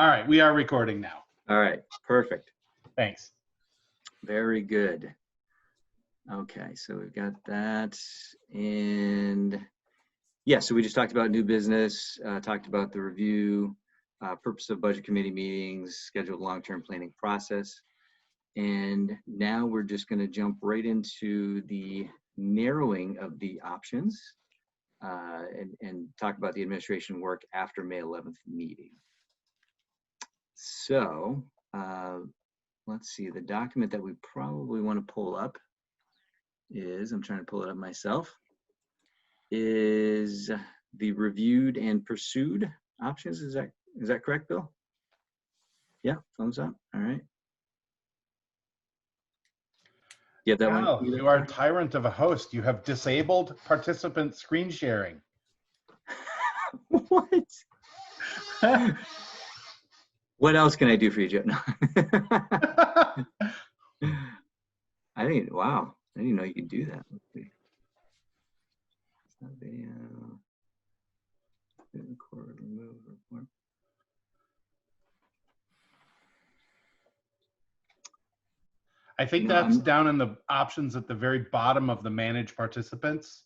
All right, we are recording now. All right, perfect. Thanks. Very good. Okay, so we've got that. And yeah, so we just talked about new business, talked about the review, purpose of budget committee meetings, scheduled long-term planning process. And now we're just going to jump right into the narrowing of the options and talk about the administration work after May 11th meeting. So let's see, the document that we probably want to pull up is, I'm trying to pull it up myself, is the reviewed and pursued options. Is that correct, Bill? Yeah, thumbs up. All right. Yeah, that Wow, one. you are a tyrant of a host. You have disabled participant screen sharing. What? What else can I do for you, Joe? No. I didn't. Wow, I didn't know you could do that. Let's see. It's not video. Record, remove, report. I think that's down in the options at the very bottom of the manage participants.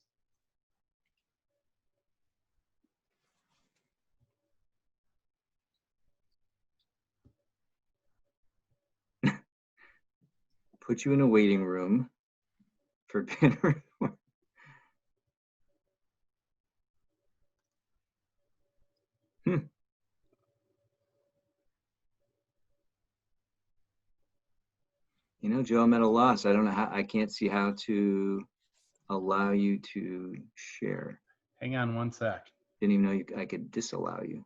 Put you in a waiting room for dinner. You know, Joe, I'm at a loss. I don't know how, I can't see how to allow you to share. Hang on one sec. Didn't even know I could disallow you.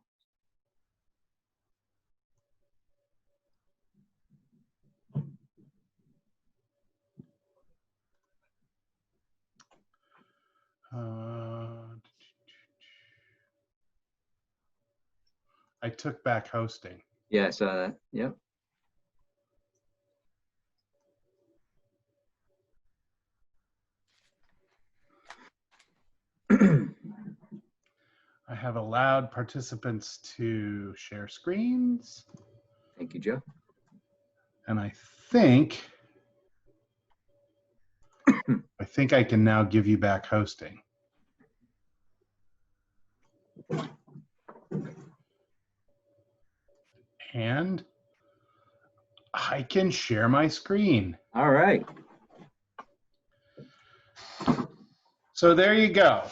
I took back hosting. Yeah, I saw that. Yep. I have allowed participants to share screens. Thank you, Joe. And I think I can now give you back hosting. And I can share my screen. All right. So there you go.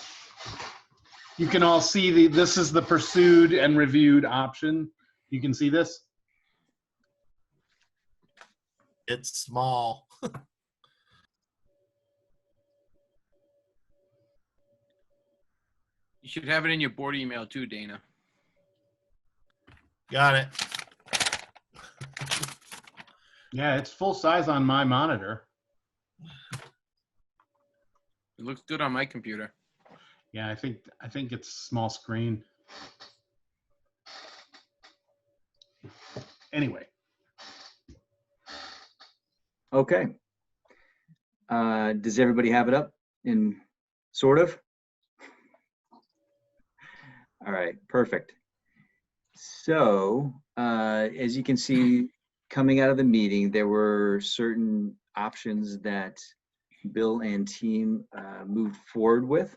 You can all see this is the pursued and reviewed option. You can see this? It's small. You should have it in your board email too, Dana. Got it. Yeah, it's full size on my monitor. It looks good on my computer. Yeah, I think it's small screen. Anyway. Okay. Does everybody have it up in sort of? All right, perfect. So as you can see, coming out of the meeting, there were certain options that Bill and team moved forward with.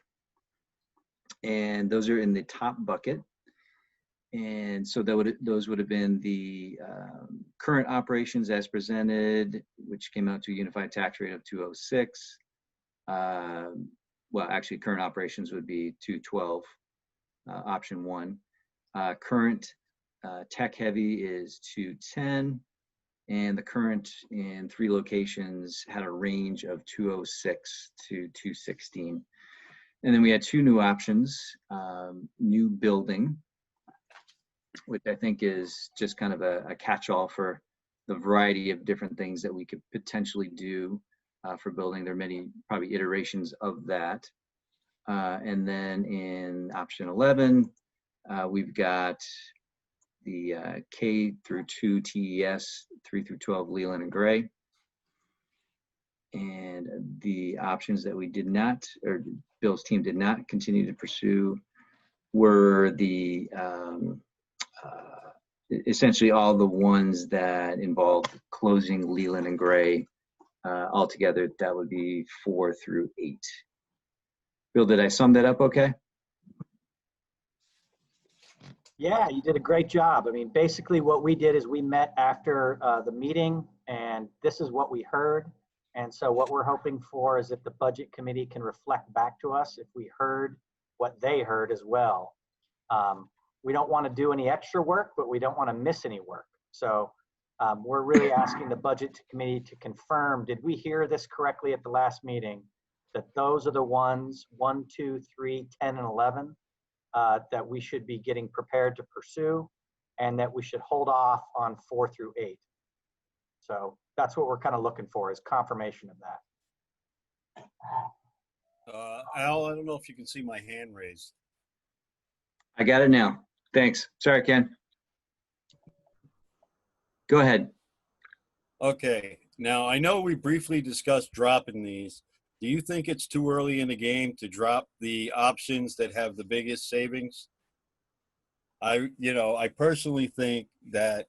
And those are in the top bucket. And so those would have been the current operations as presented, which came out to a unified tax rate of 206. Well, actually, current operations would be 212, option 1. Current tech heavy is 210. And the current in 3 locations had a range of 206 to 216. And then we had 2 new options, new building, which I think is just kind of a catch-all for the variety of different things that we could potentially do for building. There are many probably iterations of that. And then in option 11, we've got the K through 2 TES, 3 through 12 Leland and Gray. And the options that we did not, or Bill's team did not continue to pursue, were the essentially all the ones that involve closing Leland and Gray altogether, that would be 4 through 8. Bill, did I sum that up okay? Yeah, you did a great job. I mean, basically what we did is we met after the meeting, and this is what we heard. And so what we're hoping for is if the budget committee can reflect back to us if we heard what they heard as well. We don't want to do any extra work, but we don't want to miss any work. So we're really asking the budget committee to confirm, did we hear this correctly at the last meeting? That those are the ones, 1, 2, 3, 10, and 11, that we should be getting prepared to pursue, and that we should hold off on 4 through 8. So that's what we're kind of looking for, is confirmation of that. Al, I don't know if you can see my hand raised. I got it now. Thanks. Sorry, Ken. Go ahead. Okay, now I know we briefly discussed dropping these. Do you think it's too early in the game to drop the options that have the biggest savings? I personally think that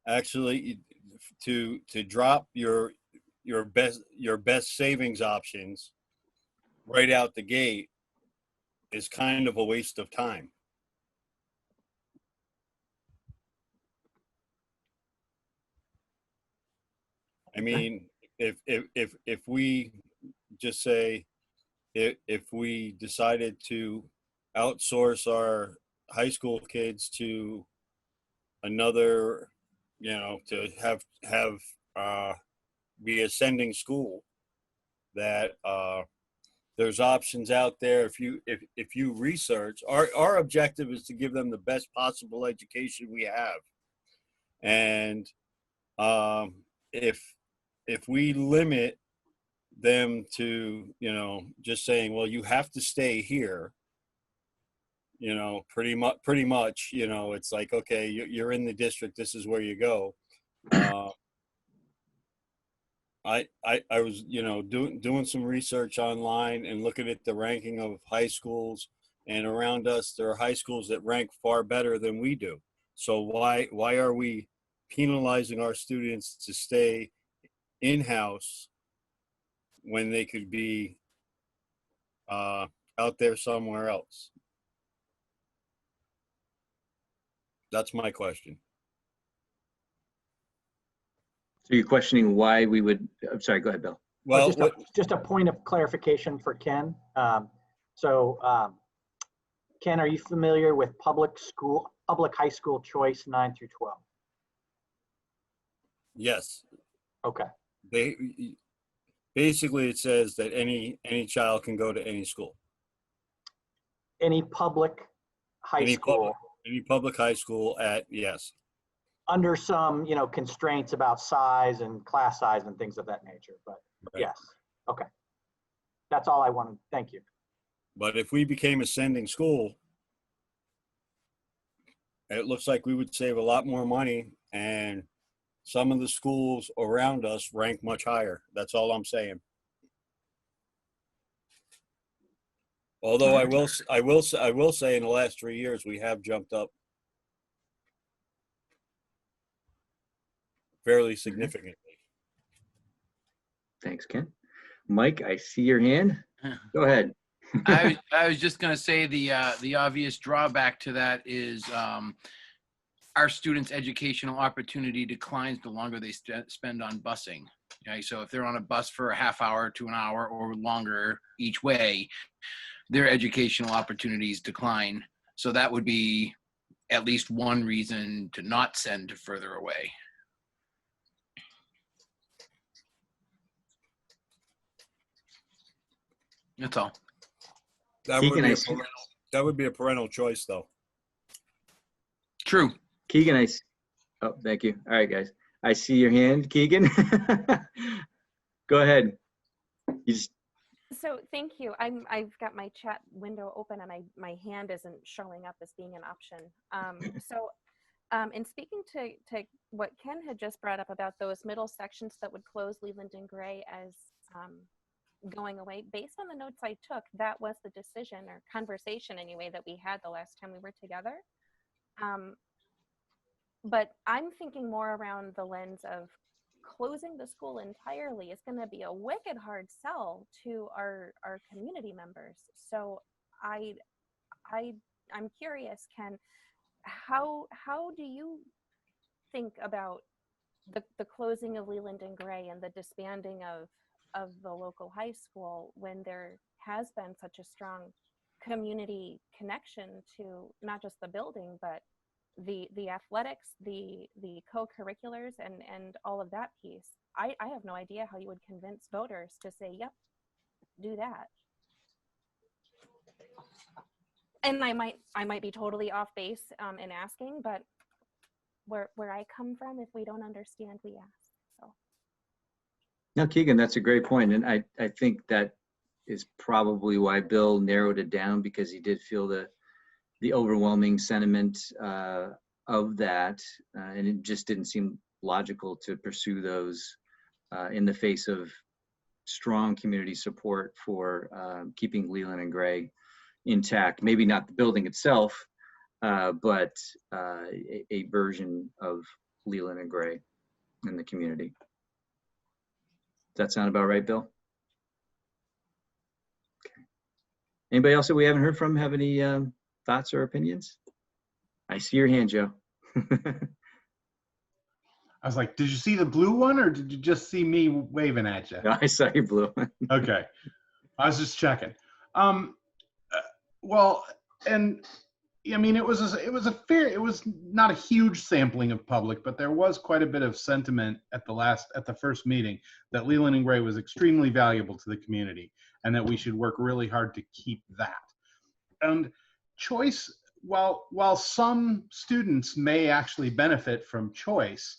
actually to drop your best savings options right out the gate is kind of a waste of time. I mean, if we just say, if we decided to outsource our high school kids to another, to have be a sending school, that there's options out there. If you research, our objective is to give them the best possible education we have, and if we limit them to just saying, well, you have to stay here, pretty much it's like, okay, you're in the district, this is where you go. I was doing some research online and looking at the ranking of high schools, and around us there are high schools that rank far better than we do. So why are we penalizing our students to stay in-house when they could be out there somewhere else? That's my question. So you're questioning why we would, I'm sorry, go ahead, Bill. Well, Just a point of clarification for Ken. Ken, are you familiar with public high school choice 9 through 12? yes. Okay. Basically it says that any child can go to any school. Any public high school. Any public high school yes. Under some, constraints about size and class size and things of that nature, but Right. yes. Okay. That's all I wanted. Thank you. But if we became a sending school, it looks like we would save a lot more money, and some of the schools around us rank much higher. That's all I'm saying. Although I will say in the last 3 years we have jumped up fairly significantly. Thanks, Ken. Mike, I see your hand. Go ahead. I was just going to say the obvious drawback to that is our students' educational opportunity declines the longer they spend on busing. Okay? So if they're on a bus for a half hour to an hour or longer each way, their educational opportunities decline. So that would be at least one reason to not send to further away. That's all. That would be a parental choice, though. True. Keegan, oh, thank you. All right, guys. I see your hand, Keegan. Go ahead. So thank you. I've got my chat window open and my hand isn't showing up as being an option. In speaking to what Ken had just brought up about those middle sections that would close Leland and Gray as going away. Based on the notes I took, that was the decision or conversation anyway that we had the last time we were together. But I'm thinking more around the lens of closing the school entirely is going to be a wicked hard sell to our community members. So I'm curious, Ken, how do you think about the closing of Leland and Gray and the disbanding of the local high school when there has been such a strong community connection to not just the building, but the athletics, the co-curriculars and all of that piece? I have no idea how you would convince voters to say, yep, do that. And I might be totally off base in asking, but where I come from, if we don't understand, we ask. So. No, Keegan, that's a great point. And I think that is probably why Bill narrowed it down, because he did feel the overwhelming sentiment of that. And it just didn't seem logical to pursue those in the face of strong community support for keeping Leland and Gray intact. Maybe not the building itself, but a version of Leland and Gray in the community. Does that sound about right, Bill? Okay. Anybody else that we haven't heard from have any thoughts or opinions? I see your hand, Joe. I was like, did you see the blue one or did you just see me waving at you? No, I saw your blue one. Okay. I was just checking. Well, and I mean, it was not a huge sampling of public, but there was quite a bit of sentiment at the first meeting that Leland and Gray was extremely valuable to the community and that we should work really hard to keep that. And choice, while some students may actually benefit from choice,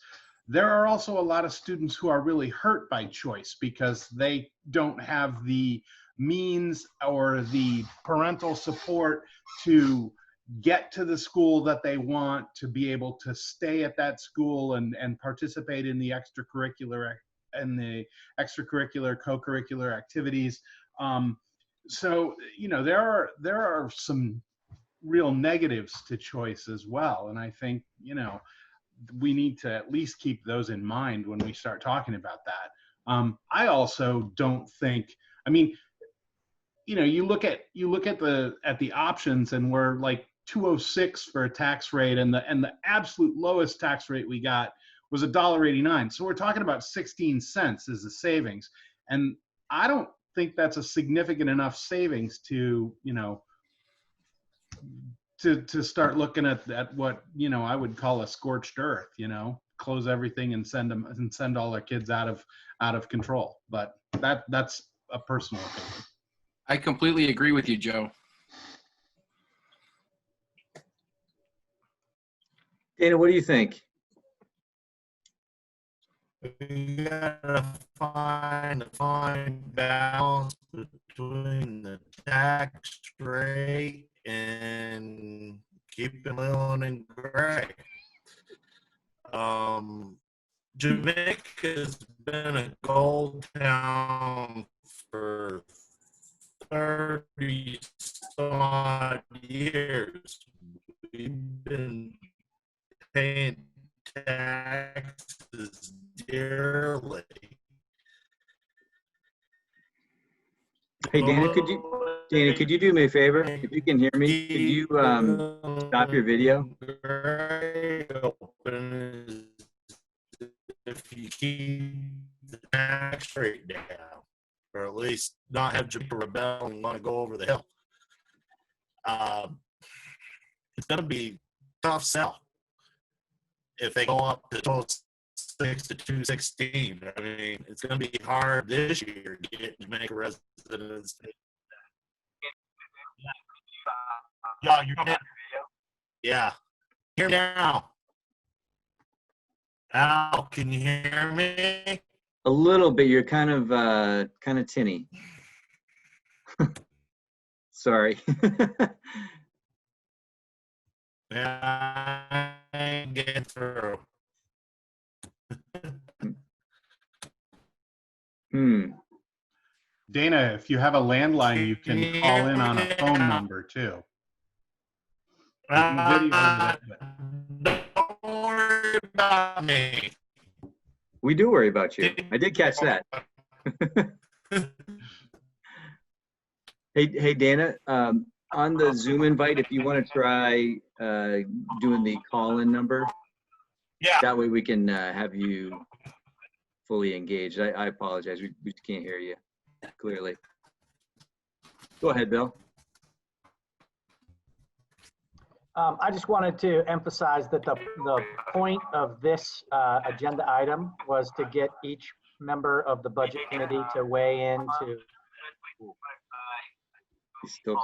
there are also a lot of students who are really hurt by choice because they don't have the means or the parental support to get to the school that they want, to be able to stay at that school and participate in the extracurricular co-curricular activities. So, you know, there are some real negatives to choice as well. And I think, you know, we need to at least keep those in mind when we start talking about that. I also don't think, I mean, you know, you look at the options and we're like 206 for a tax rate, and the absolute lowest tax rate we got was $1.89. So we're talking about 16 cents as the savings. And I don't think that's a significant enough savings to, you know, to start looking at what, you know, I would call a scorched earth, you know, close everything and send all our kids out of control. But that's a personal opinion. I completely agree with you, Joe. Dana, what do you think? We gotta find a fine balance between the tax rate and keeping Leland and Gray. Jamaica's been a gold town for 30 some odd years. We've been paying taxes dearly. Hey, Dana, could you do me a favor? If you can hear me, could you stop your video? If you keep the tax rate down, or at least not have Jamaica rebel and want to go over the hill. It's going to be a tough sell if they go up to 206 to 216. I mean, it's going to be hard this year to get Jamaica residents. Yeah, you're going to. Yeah. Hear me now. Al, can you hear me? A little bit. You're kind of tinny. Sorry. Yeah, I ain't getting through. Dana, if you have a landline, you can call in on a phone number too. There's no video with it, but Don't worry about me. We do worry about you. I did catch that. Hey, Dana, on the Zoom invite, if you want to try doing the call-in number, Yeah. that way we can have you fully engaged. I apologize. We can't hear you clearly. Go ahead, Bill. I just wanted to emphasize that the point of this agenda item was to get each member of the budget committee to weigh in to. He's still.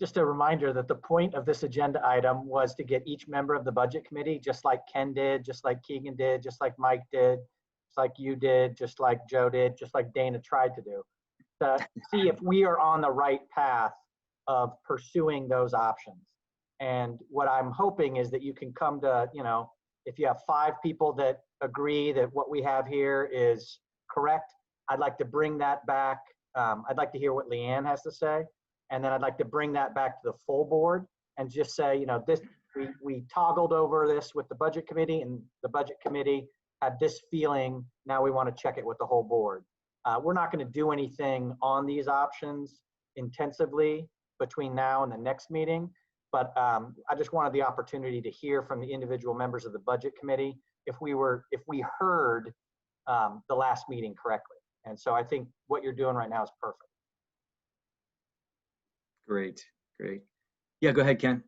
Just a reminder that the point of this agenda item was to get each member of the budget committee, just like Ken did, just like Keegan did, just like Mike did, just like you did, just like Joe did, just like Dana tried to do, to see if we are on the right path of pursuing those options. And what I'm hoping is that you can come to, if you have 5 people that agree that what we have here is correct, I'd like to bring that back. I'd like to hear what Leanne has to say. And then I'd like to bring that back to the full board and just say, this, we toggled over this with the budget committee, and the budget committee had this feeling. Now we want to check it with the whole board. We're not going to do anything on these options intensively between now and the next meeting. But I just wanted the opportunity to hear from the individual members of the budget committee if we heard the last meeting correctly. And so I think what you're doing right now is perfect. Great. Yeah, go ahead, Ken.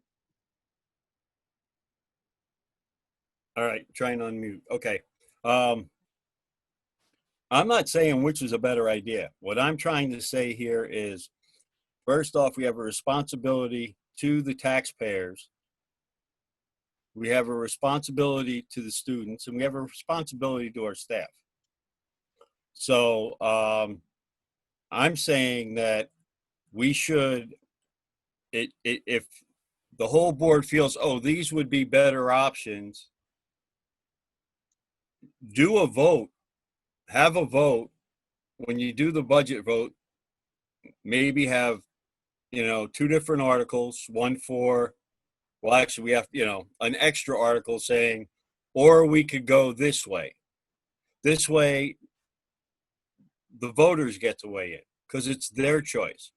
All right, trying to unmute. Okay. I'm not saying which is a better idea. What I'm trying to say here is, first off, we have a responsibility to the taxpayers. We have a responsibility to the students, and we have a responsibility to our staff. So I'm saying that we should, if the whole board feels, oh, these would be better options, do a vote, have a vote. When you do the budget vote, maybe have, 2 different articles, one for, well, actually we have, an extra article saying, or we could go this way. This way, the voters get to weigh in because it's their choice.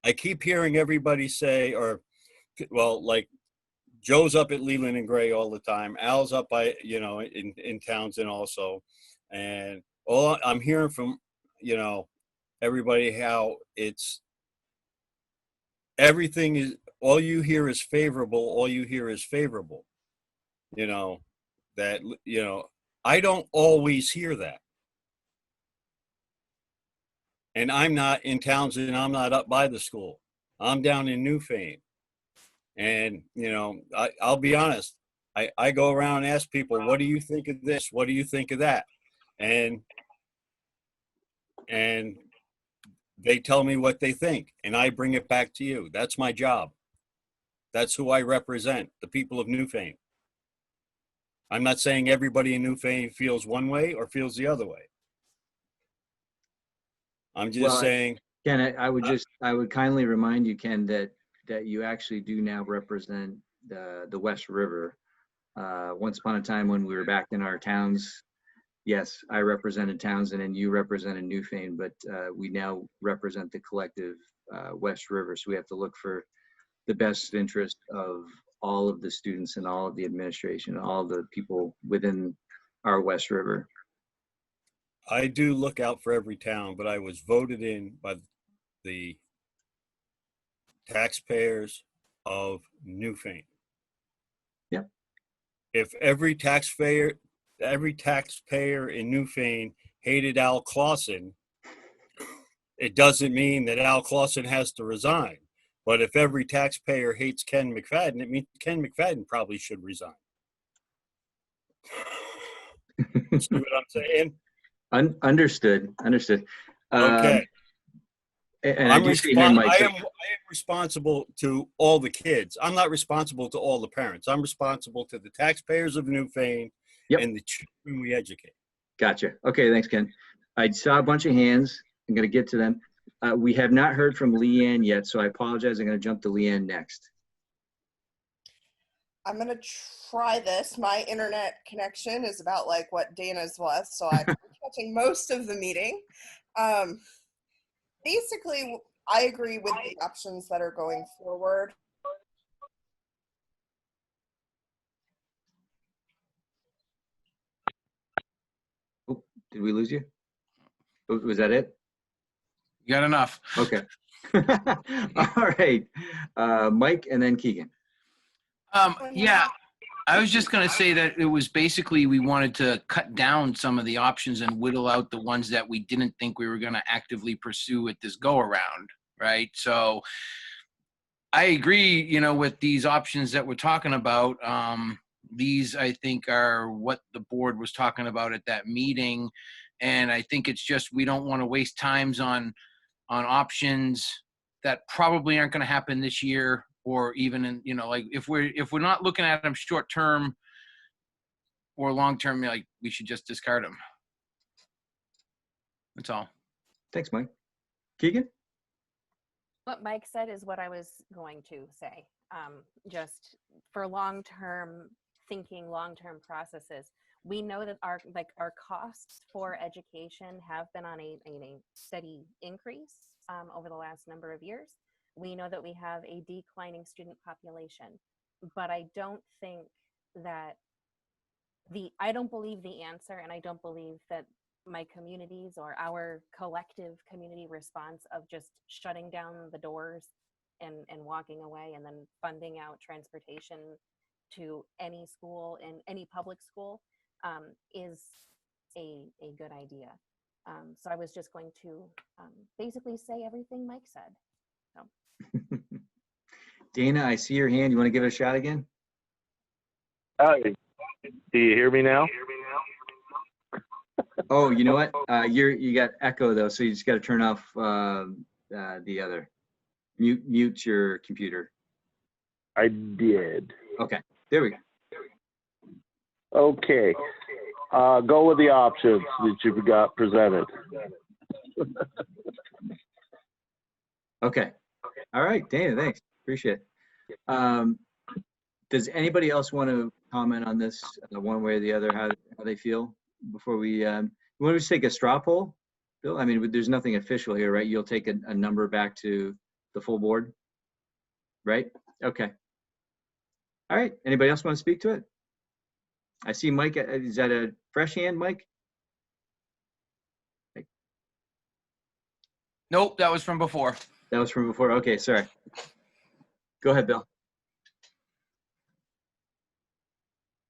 I keep hearing everybody say, like Joe's up at Leland and Gray all the time. Al's up by, in Townsend also. And all I'm hearing from, everybody, how it's, everything is, all you hear is favorable. All you hear is favorable. I don't always hear that. And I'm not in Townsend, I'm not up by the school. I'm down in Newfane. And, I'll be honest, I go around and ask people, what do you think of this? What do you think of that? And they tell me what they think, and I bring it back to you. That's my job. That's who I represent, the people of Newfane. I'm not saying everybody in Newfane feels one way or feels the other way. I'm just saying. Ken, I would kindly remind you, Ken, that you actually do now represent the West River. Once upon a time when we were back in our towns, yes, I represented Townsend and you represented Newfane, but we now represent the collective West River. So we have to look for the best interest of all of the students and all of the administration, all of the people within our West River. I do look out for every town, but I was voted in by the taxpayers of Newfane. Yep. If every taxpayer in Newfane hated Al Clausen, it doesn't mean that Al Clausen has to resign. But if every taxpayer hates Ken McFadden, it means Ken McFadden probably should resign. See what I'm saying? Understood. Okay. And I do see here, Mike. I responsible to all the kids. I'm not responsible to all the parents. I'm responsible to the taxpayers of Newfane Yep. and the children we educate. Gotcha. Okay, thanks, Ken. I saw a bunch of hands. I'm going to get to them. We have not heard from Leanne yet, so I apologize. I'm going to jump to Leanne next. I'm going to try this. My internet connection is about like what Dana's was, so I'm catching most of the meeting. Basically, I agree with the options that are going forward. Oh, did we lose you? Oh, was that it? You got enough. Okay. All right. Mike and then Keegan. Yeah, I was just going to say that it was basically we wanted to cut down some of the options and whittle out the ones that we didn't think we were going to actively pursue at this go around, right? So I agree, you know, with these options that we're talking about. These, I think, are what the board was talking about at that meeting. And I think it's just we don't want to waste times on options that probably aren't going to happen this year, or even in, you know, like if we're not looking at them short term or long term, like we should just discard them. That's all. Thanks, Mike. Keegan? What Mike said is what I was going to say. Just for long-term thinking, long-term processes, we know that our costs for education have been on a steady increase over the last number of years. We know that we have a declining student population, but I don't think that I don't believe the answer, and I don't believe that my communities or our collective community response of just shutting down the doors and walking away and then funding out transportation to any school and any public school is a good idea. So I was just going to basically say everything Mike said. So. Dana, I see your hand. You want to give it a shot again? Hi. Do you hear me now? Oh, you know what? You got echo though, so you just got to turn off the other. Mute your computer. I did. Okay, there we go. Okay. Go with the options that you've got presented. Okay. All right, Dana, thanks. Appreciate it. Does anybody else want to comment on this one way or the other, how they feel before we want to just take a straw poll? Bill, I mean, there's nothing official here, right? You'll take a number back to the full board, right? Okay. All right. Anybody else want to speak to it? I see Mike. Is that a fresh hand, Mike? Nope, that was from before. That was from before. Okay, sorry. Go ahead, Bill.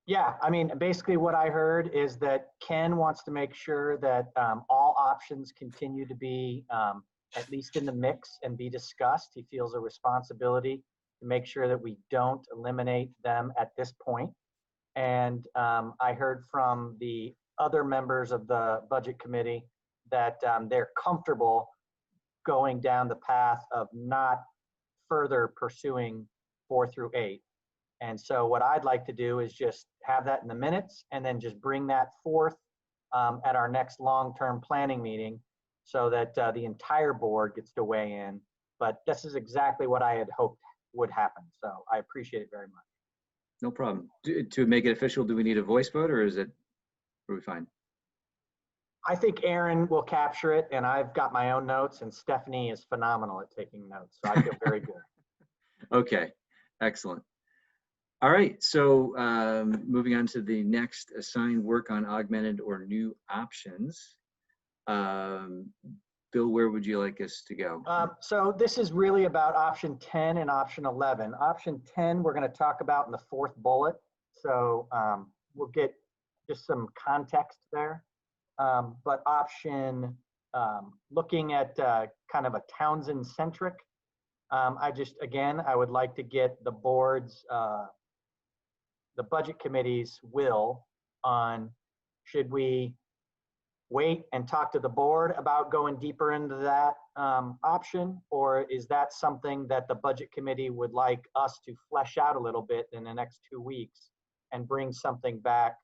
Yeah, I mean, basically what I heard is that Ken wants to make sure that all options continue to be at least in the mix and be discussed. He feels a responsibility to make sure that we don't eliminate them at this point. And I heard from the other members of the budget committee that they're comfortable going down the path of not further pursuing 4 through 8. And so what I'd like to do is just have that in the minutes and then just bring that forth at our next long-term planning meeting so that the entire board gets to weigh in. But this is exactly what I had hoped would happen. So I appreciate it very much. No problem. To make it official, do we need a voice vote or are we fine? I think Aaron will capture it, and I've got my own notes, and Stephanie is phenomenal at taking notes. So I feel very good. Okay, excellent. All right, so moving on to the next assigned work on augmented or new options. Bill, where would you like us to go? So this is really about option 10 and option 11. Option 10, we're going to talk about in the 4th bullet. So we'll get just some context there. But option, looking at kind of a Townsend-centric, I would like to get the board's, the budget committee's will on should we wait and talk to the board about going deeper into that option, or is that something that the budget committee would like us to flesh out a little bit in the next 2 weeks and bring something back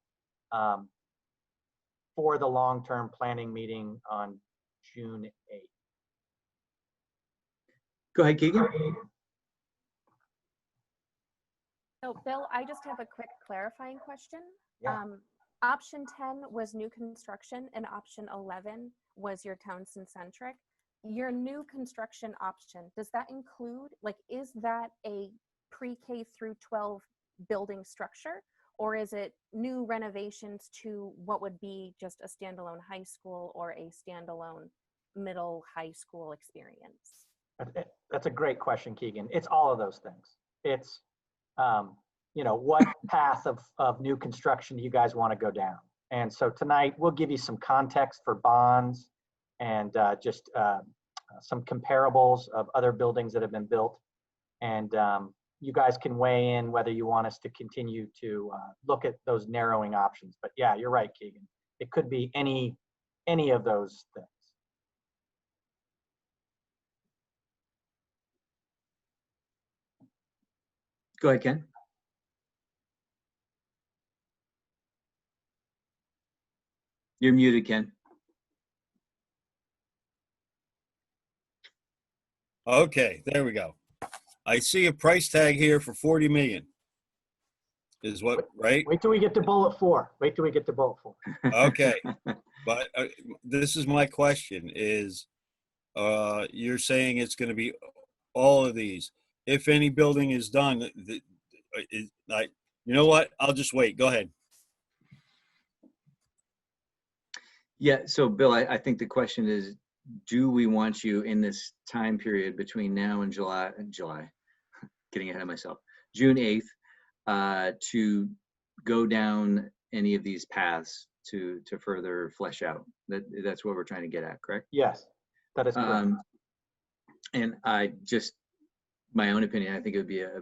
for the long-term planning meeting on June 8th? Go ahead, Keegan. So Bill, I just have a quick clarifying question. Yeah. Option 10 was new construction and option 11 was your Townsend centric. Your new construction option, does that include, like, is that a pre-K through 12 building structure, or is it new renovations to what would be just a standalone high school or a standalone middle high school experience? That's a great question, Keegan. It's all of those things. It's, what path of new construction do you guys want to go down? And so tonight we'll give you some context for bonds and just some comparables of other buildings that have been built. And you guys can weigh in whether you want us to continue to look at those narrowing options. But yeah, you're right, Keegan. It could be any of those things. Go ahead, Ken. You're muted, Ken. Okay, there we go. I see a price tag here for 40 million. Is what, right? Wait till we get to bullet 4. Wait till we get to bullet 4. Okay, but this is my question is, you're saying it's going to be all of these. If any building is done, you know what? I'll just wait. Go ahead. Yeah, so Bill, I think the question is, do we want you in this time period between now and July, getting ahead of myself, June 8th, to go down any of these paths to further flesh out? That's what we're trying to get at, correct? Yes, that is correct. And I just, my own opinion, I think it would be a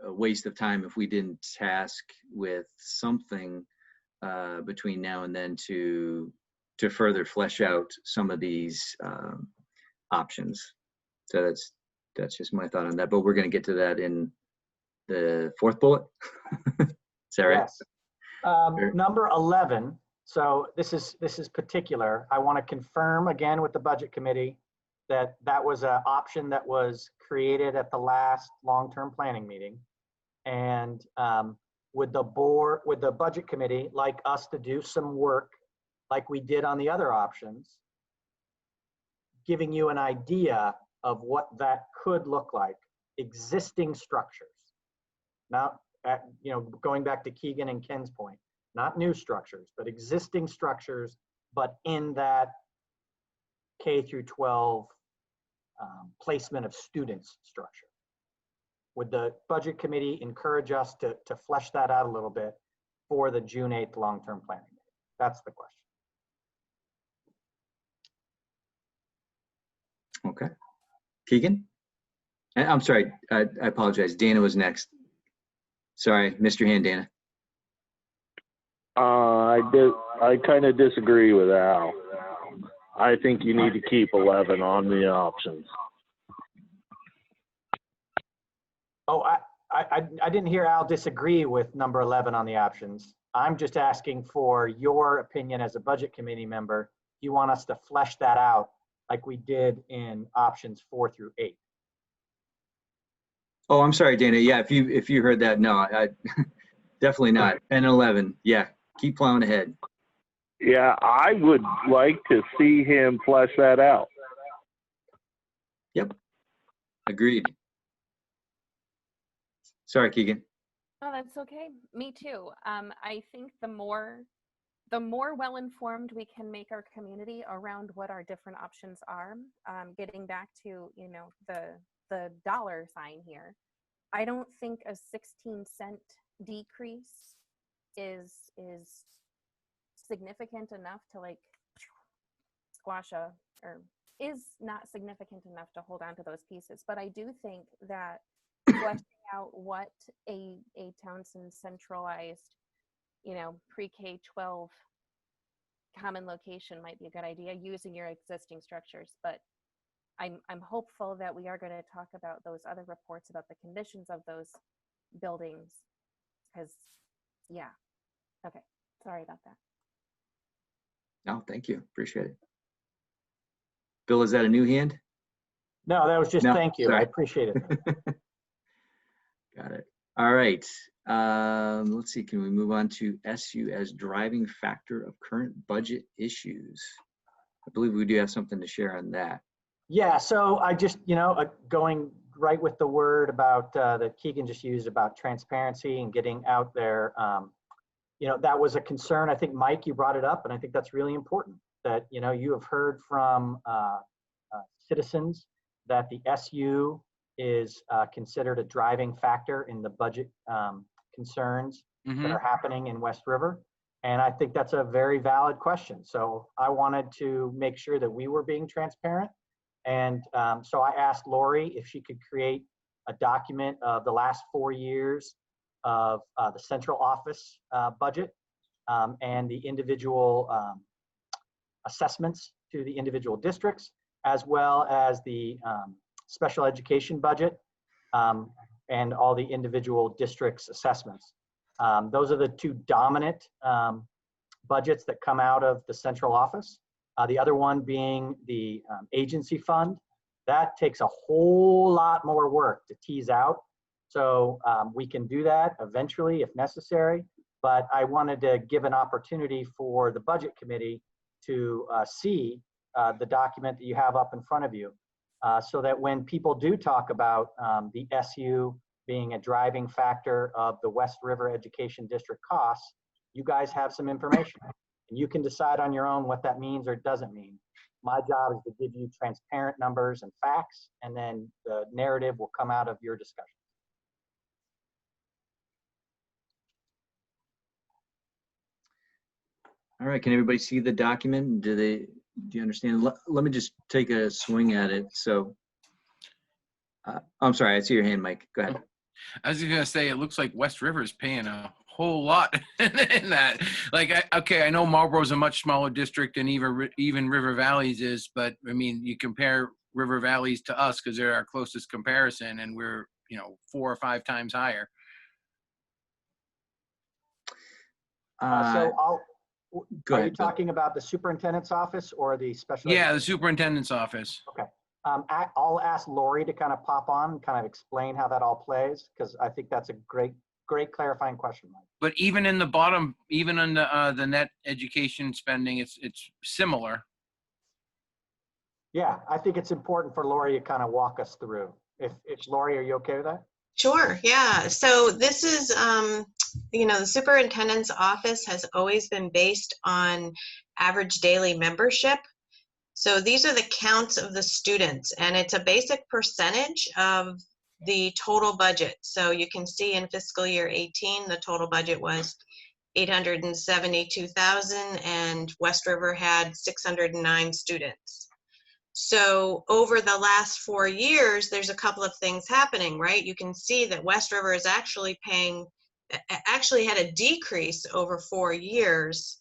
waste of time if we didn't task with something between now and then to further flesh out some of these options. So that's just my thought on that. But we're going to get to that in the 4th bullet. Is that right? Yes. Number 11. So this is particular. I want to confirm again with the budget committee that was an option that was created at the last long-term planning meeting. And would the budget committee like us to do some work like we did on the other options, giving you an idea of what that could look like, existing structures. Now, going back to Keegan and Ken's point, not new structures, but existing structures, but in that K through 12 placement of students structure. Would the budget committee encourage us to flesh that out a little bit for the June 8th long-term planning? That's the question. Okay. Keegan? I'm sorry, I apologize. Dana was next. Sorry, missed your hand, Dana. I kind of disagree with Al. I think you need to keep 11 on the options. Oh, I didn't hear Al disagree with number 11 on the options. I'm just asking for your opinion as a budget committee member. Do you want us to flesh that out like we did in options 4 through 8? Oh, I'm sorry, Dana. Yeah, if you heard that, no, I definitely not. 10 and 11. Yeah, keep plowing ahead. Yeah, I would like to see him flesh that out. Yep. Agreed. Sorry, Keegan. Oh, that's okay. Me too. I think the more well-informed we can make our community around what our different options are, getting back to, the dollar sign here, I don't think a 16-cent decrease is significant enough to squash or is not significant enough to hold on to those pieces. But I do think that fleshing out what a Townsend centralized, pre-K 12 common location might be a good idea using your existing structures. But I'm hopeful that we are going to talk about those other reports about the conditions of those buildings, because, yeah. Okay, sorry about that. No, thank you. Appreciate it. Bill, is that a new hand? No, that was just No, thank you. sorry. I appreciate it. Got it. All right. Let's see. Can we move on to SU as driving factor of current budget issues? I believe we do have something to share on that. Yeah, so I just, going right with the word about that Keegan just used about transparency and getting out there. That was a concern. I think, Mike, you brought it up, and I think that's really important that, you have heard from citizens that the SU is considered a driving factor in the budget concerns that are happening in West River. And I think that's a very valid question. So I wanted to make sure that we were being transparent. And so I asked Lori if she could create a document of the last 4 years of the central office budget and the individual assessments to the individual districts, as well as the special education budget and all the individual districts' assessments. Those are the two dominant budgets that come out of the central office. The other one being the agency fund. That takes a whole lot more work to tease out. So we can do that eventually if necessary, but I wanted to give an opportunity for the budget committee to see the document that you have up in front of you so that when people do talk about the SU being a driving factor of the West River Education District costs, you guys have some information. And you can decide on your own what that means or doesn't mean. My job is to give you transparent numbers and facts, and then the narrative will come out of your discussion. All right, can everybody see the document? Do you understand? Let me just take a swing at it. So, I'm sorry, I see your hand, Mike. Go ahead. I was just gonna say, it looks like West River is paying a whole lot in that. Like, okay, I know Marlboro's a much smaller district than even River Valley's is, but I mean, you compare River Valley's to us because they're our closest comparison, and we're 4 or 5 times higher. So Go are ahead, you talking about the superintendent's office or the special? Yeah, the superintendent's office. Okay. I'll ask Lori to kind of pop on and kind of explain how that all plays, because I think that's a great clarifying question, Mike. But even in the bottom, even on the net education spending, it's similar. Yeah, I think it's important for Lori to kind of walk us through. If Lori, are you okay with that? Sure, yeah. So this is, the superintendent's office has always been based on average daily membership. So these are the counts of the students, and it's a basic percentage of the total budget. So you can see in fiscal year 18, the total budget was 872,000, and West River had 609 students. So over the last 4 years, there's a couple of things happening, right? You can see that West River is actually had a decrease over 4 years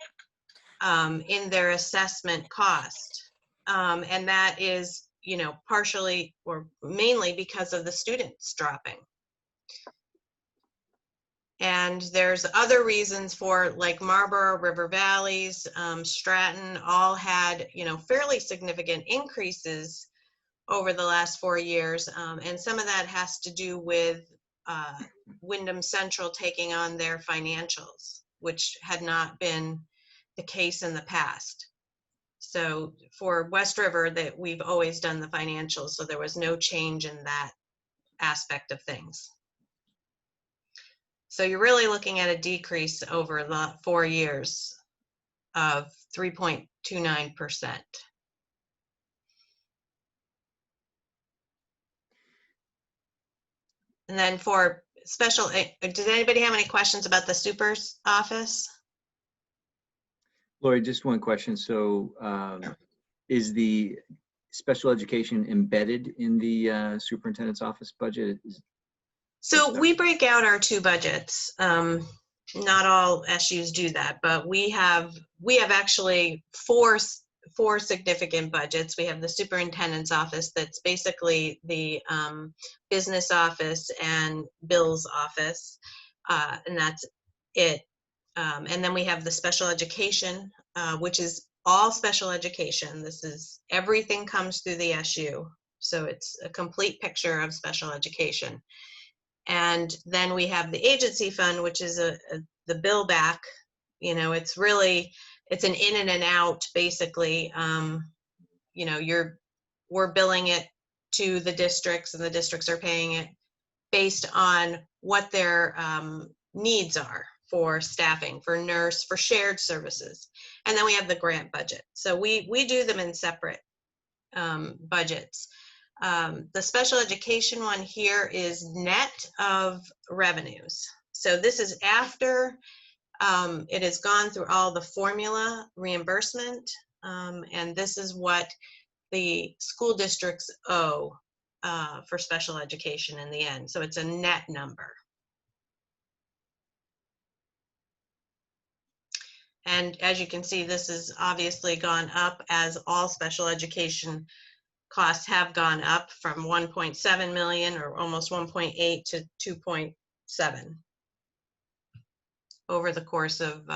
in their assessment cost. And that is, partially or mainly because of the students dropping. And there's other reasons for, like Marlboro, River Valleys, Stratton, all had, fairly significant increases over the last 4 years. And some of that has to do with Wyndham Central taking on their financials, which had not been the case in the past. So for West River, that we've always done the financials, so there was no change in that aspect of things. So you're really looking at a decrease over the 4 years of 3.29%. And then for special, does anybody have any questions about the super's office? Lori, just one question. So is the special education embedded in the superintendent's office budget? So we break out our 2 budgets. Not all SUs do that, but we have actually four significant budgets. We have the superintendent's office, that's basically the business office and Bill's office, and that's it. And then we have the special education, which is all special education. This is everything comes through the SU. So it's a complete picture of special education. And then we have the agency fund, which is the bill back. You know, it's an in and an out, basically. You know, we're billing it to the districts, and the districts are paying it based on what their needs are for staffing, for nurse, for shared services. And then we have the grant budget. So we do them in separate budgets. The special education one here is net of revenues. So this is after it has gone through all the formula reimbursement, and this is what the school districts owe for special education in the end. So it's a net number. And as you can see, this has obviously gone up as all special education costs have gone up from 1.7 million or almost 1.8 to 2.7 over the course of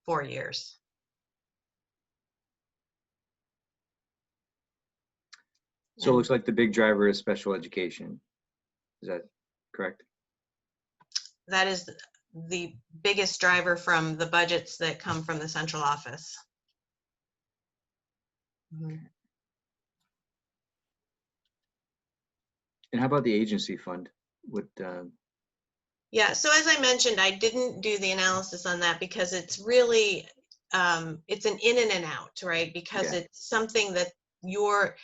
4 years. So it looks like the big driver is special education. Is that correct? That is the biggest driver from the budgets that come from the central office. And how about the agency fund? Yeah, so as I mentioned, I didn't do the analysis on that because it's really, it's an in and an out, right? Because it's something that you're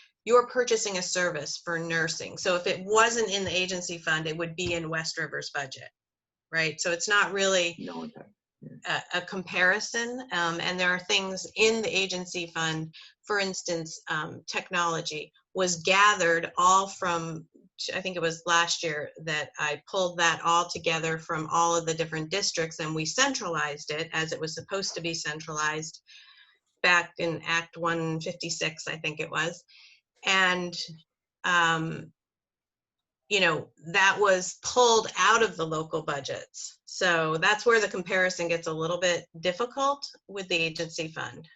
purchasing a service for nursing. So if it wasn't in the agency fund, it would be in West River's budget, right? So it's not really a comparison. And there are things in the agency fund, for instance, technology was gathered all from, I think it was last year that I pulled that all together from all of the different districts, and we centralized it as it was supposed to be centralized back in Act 156, I think it was. And, you know, that was pulled out of the local budgets. So that's where the comparison gets a little bit difficult with the agency fund,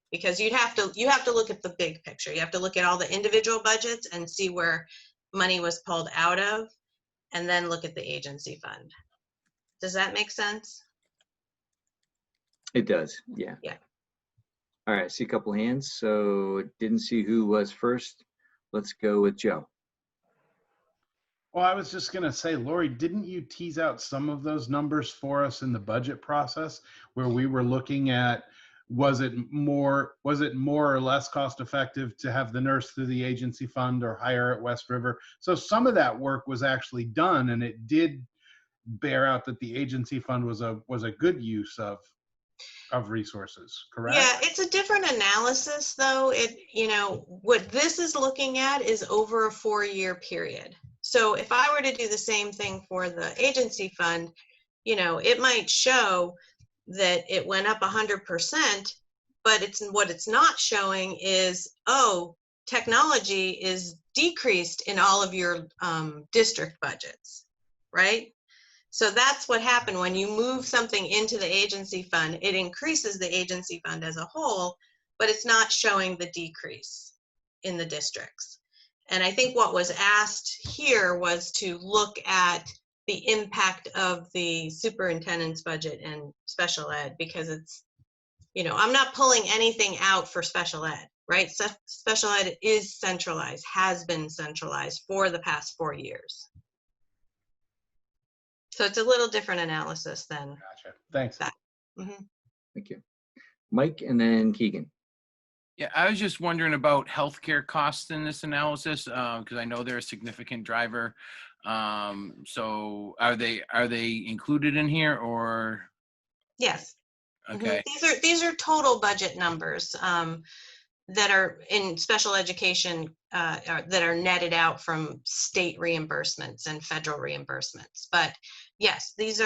because you have to look at the big picture. You have to look at all the individual budgets and see where money was pulled out of, and then look at the agency fund. Does that make sense? It does, yeah. Yeah. All right, I see a couple hands. So didn't see who was first. Let's go with Joe. Well, I was just going to say, Lori, didn't you tease out some of those numbers for us in the budget process where we were looking at, was it more or less cost effective to have the nurse through the agency fund or hire at West River? So some of that work was actually done, and it did bear out that the agency fund was a good use of resources, correct? Yeah, it's a different analysis though. You know, what this is looking at is over a 4-year period. So if I were to do the same thing for the agency fund, you know, it might show that it went up 100%, but what it's not showing is, oh, technology is decreased in all of your district budgets, right? So that's what happened when you move something into the agency fund. It increases the agency fund as a whole, but it's not showing the decrease in the districts. And I think what was asked here was to look at the impact of the superintendent's budget and special ed, because it's, you know, I'm not pulling anything out for special ed, right? So special ed is centralized, has been centralized for the past 4 years. So it's a little different analysis than Gotcha. Thanks. that. Mm-hmm. Thank you. Mike and then Keegan. Yeah, I was just wondering about healthcare costs in this analysis, because I know they're a significant driver. So are they included in here, or? Yes. Okay. Mm-hmm. These are total budget numbers. that are in special education that are netted out from state reimbursements and federal reimbursements. But yes, these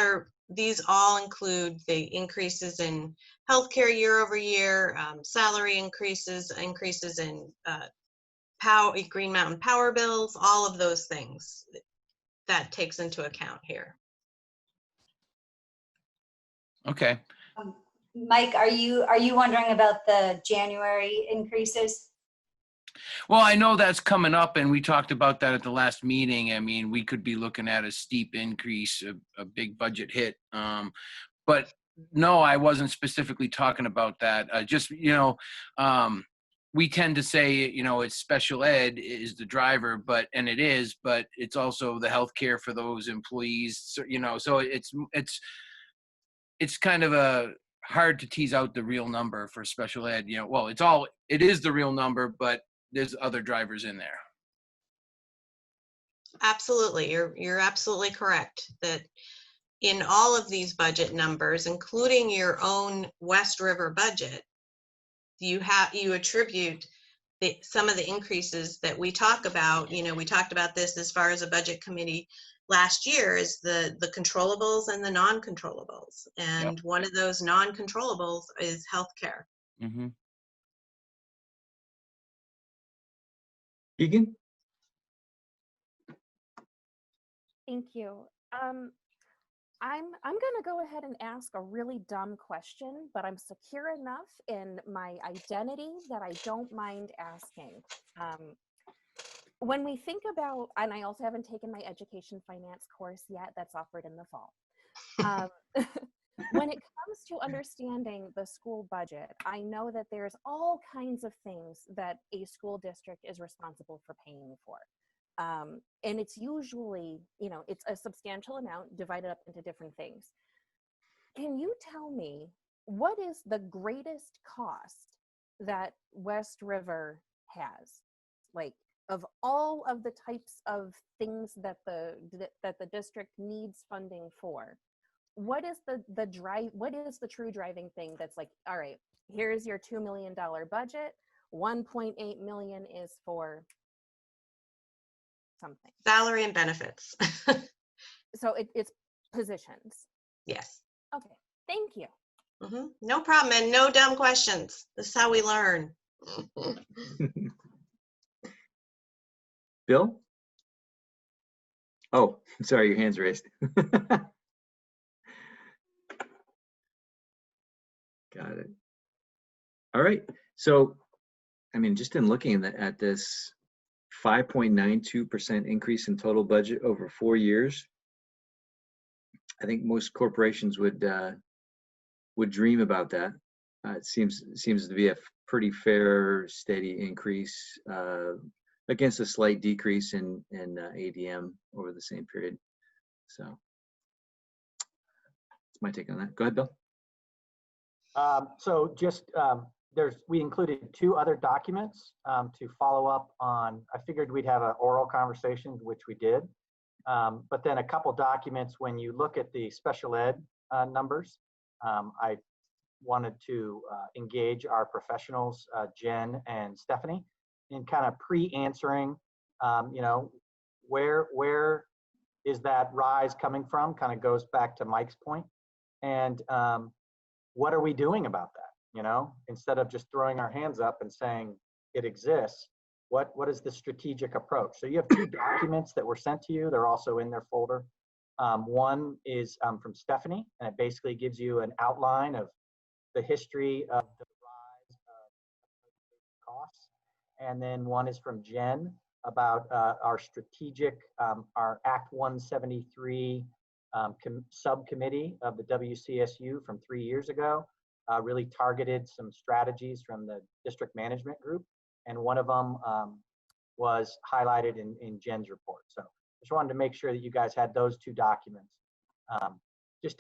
all include the increases in healthcare year over year, salary increases in Green Mountain power bills, all of those things that takes into account here. Okay. Mike, are you wondering about the January increases? Well, I know that's coming up, and we talked about that at the last meeting. I mean, we could be looking at a steep increase, a big budget hit. But no, I wasn't specifically talking about that. Just, we tend to say, it's special ed is the driver, and it is, but it's also the healthcare for those employees. So, so it's kind of a hard to tease out the real number for special ed. Well, it is the real number, but there's other drivers in there. Absolutely, you're absolutely correct that in all of these budget numbers, including your own West River budget, you attribute some of the increases that we talk about. We talked about this as far as a budget committee last year, is the controllables and the non-controllables. And yep. One of those non-controllables is healthcare. Mm-hmm. Egan? Thank you. I'm gonna go ahead and ask a really dumb question, but I'm secure enough in my identity that I don't mind asking. When we think about, and I also haven't taken my education finance course yet, that's offered in the fall. When it comes to understanding the school budget, I know that there's all kinds of things that a school district is responsible for paying for. And it's usually, it's a substantial amount divided up into different things. Can you tell me what is the greatest cost that West River has? Like, of all of the types of things that the district needs funding for, what is what is the true driving thing that's like, all right, here's your $2 million budget, 1.8 million is for something? Salary and benefits. So it's positions. Yes. Okay, thank you. Mm-hmm. No problem, and no dumb questions. This is how we learn. Bill? Oh, sorry, your hand's raised. Got it. All right. So, just in looking at this 5.92% increase in total budget over 4 years, I think most corporations would dream about that. It seems to be a pretty fair, steady increase against a slight decrease in ADM over the same period. So that's my take on that. Go ahead, Bill. So just we included 2 other documents to follow up on. I figured we'd have an oral conversation, which we did, but then a couple documents when you look at the special ed numbers. I wanted to engage our professionals, Jen and Stephanie, in kind of pre-answering, where is that rise coming from? Kind of goes back to Mike's point. And what are we doing about that? Instead of just throwing our hands up and saying it exists, what is the strategic approach? So you have 2 documents that were sent to you. They're also in their folder. One is from Stephanie, and it basically gives you an outline of the history of the rise of costs. And then one is from Jen about our strategic, our Act 173 subcommittee of the WCSU from 3 years ago, really targeted some strategies from the district management group. And one of them was highlighted in Jen's report. So just wanted to make sure that you guys had those 2 documents.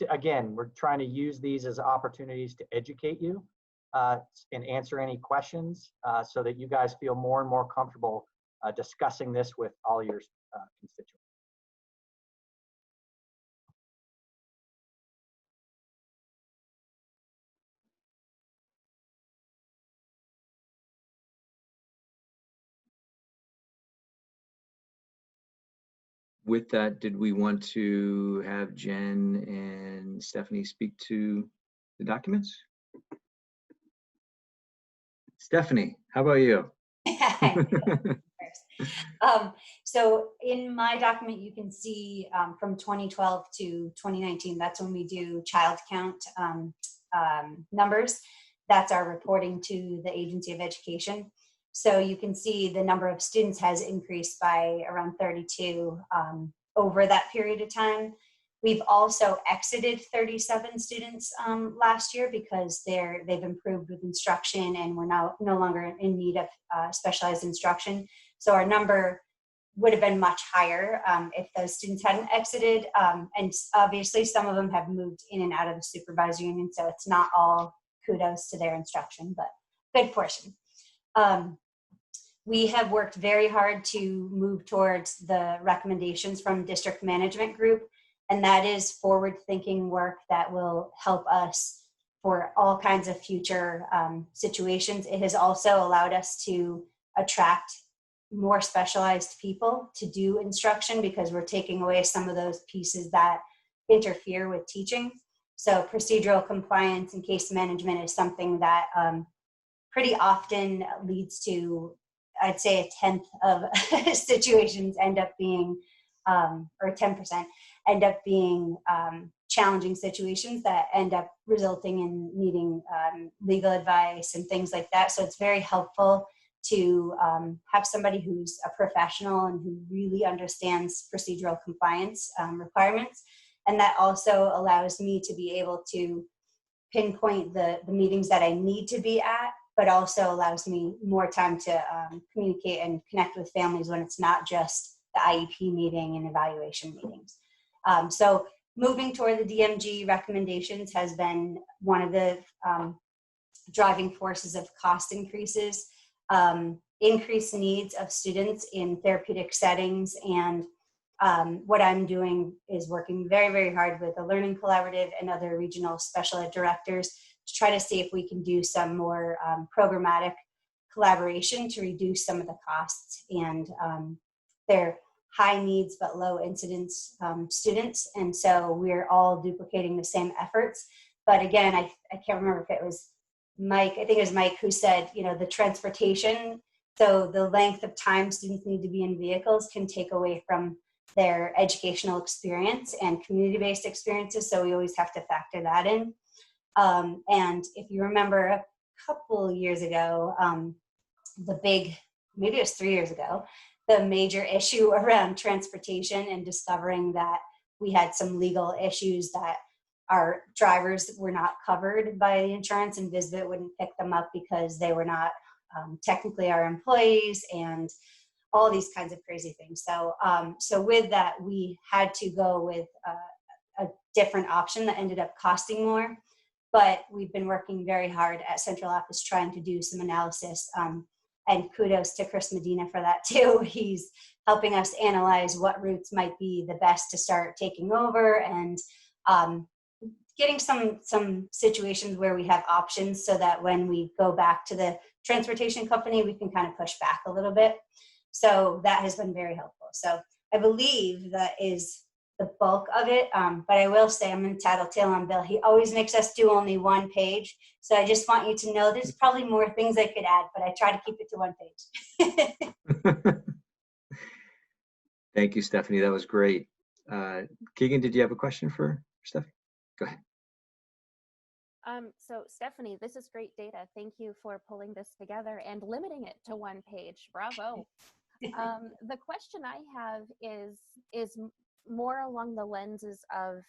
Again, we're trying to use these as opportunities to educate you and answer any questions so that you guys feel more and more comfortable discussing this with all your constituents. With that, did we want to have Jen and Stephanie speak to the documents? Stephanie, how about you? So in my document, you can see from 2012 to 2019, that's when we do child count numbers. That's our reporting to the Agency of Education. So you can see the number of students has increased by around 32 over that period of time. We've also exited 37 students last year because they've improved with instruction and we're now no longer in need of specialized instruction. So our number would have been much higher if those students hadn't exited. And obviously some of them have moved in and out of the supervisory union, so it's not all kudos to their instruction, but good portion. We have worked very hard to move towards the recommendations from district management group, and that is forward-thinking work that will help us for all kinds of future situations. It has also allowed us to attract more specialized people to do instruction because we're taking away some of those pieces that interfere with teaching. So procedural compliance and case management is something that pretty often leads to, I'd say, a tenth of situations end up being, or 10% end up being challenging situations that end up resulting in needing legal advice and things like that. So it's very helpful to have somebody who's a professional and who really understands procedural compliance requirements. And that also allows me to be able to pinpoint the meetings that I need to be at, but also allows me more time to communicate and connect with families when it's not just the IEP meeting and evaluation meetings. So moving toward the DMG recommendations has been one of the driving forces of cost increases, increased needs of students in therapeutic settings. And what I'm doing is working very, very hard with the Learning Collaborative and other regional special ed directors to try to see if we can do some more programmatic collaboration to reduce some of the costs. And they're high needs but low incidence students. And so we're all duplicating the same efforts. But again, I can't remember if it was Mike, I think it was Mike who said, you know, the transportation, so the length of time students need to be in vehicles can take away from their educational experience and community-based experiences. So we always have to factor that in. And if you remember a couple years ago, maybe it was 3 years ago, the major issue around transportation and discovering that we had some legal issues that our drivers were not covered by the insurance and Visbit wouldn't pick them up because they were not technically our employees and all these kinds of crazy things. So, so with that, we had to go with a different option that ended up costing more, but we've been working very hard at central office trying to do some analysis. And kudos to Chris Medina for that too. He's helping us analyze what routes might be the best to start taking over and getting some situations where we have options so that when we go back to the transportation company, we can kind of push back a little bit. So that has been very helpful. So I believe that is the bulk of it. But I will say I'm going to tattletale on Bill. He always makes us do only one page. So I just want you to know there's probably more things I could add, but I try to keep it to one page. Thank you, Stephanie. That was great. Keegan, did you have a question for Stephanie? Go ahead. So Stephanie, this is great data. Thank you for pulling this together and limiting it to one page. Bravo. The question I have is more along the lenses of,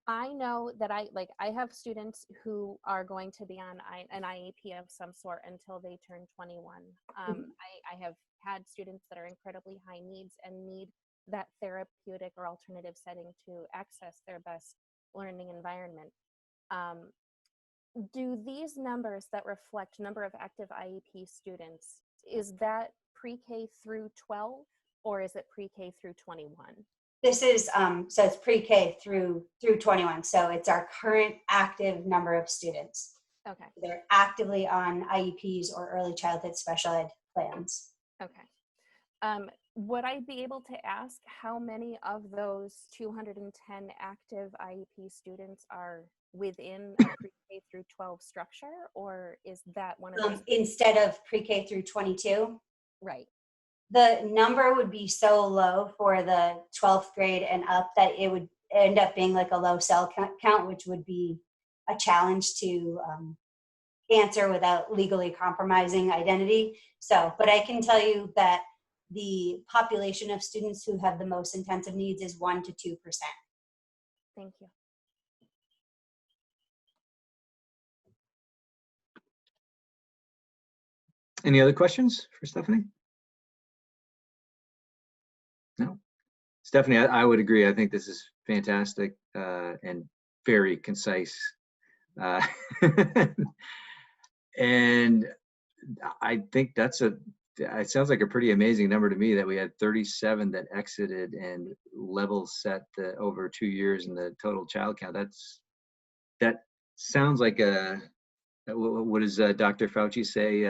I know that I have students who are going to be on an IEP of some sort until they turn 21. I have had students that are incredibly high needs and need that therapeutic or alternative setting to access their best learning environment. Do these numbers that reflect number of active IEP students, is that pre-K through 12 or is it pre-K through 21? This is, so it's pre-K through 21. So it's our current active number of students. Okay. They're actively on IEPs or early childhood special ed plans. Okay. would I be able to ask how many of those 210 active IEP students are within a pre-K through 12 structure, or is that one of those? Instead of pre-K through 22, Right. the number would be so low for the 12th grade and up that it would end up being like a low cell count, which would be a challenge to answer without legally compromising identity. So, but I can tell you that the population of students who have the most intensive needs is 1 to 2%. Thank you. Any other questions for Stephanie? No. Stephanie, I would agree. I think this is fantastic and very concise. And I think it sounds like a pretty amazing number to me that we had 37 that exited and level set over 2 years in the total child count. That sounds like what does Dr. Fauci say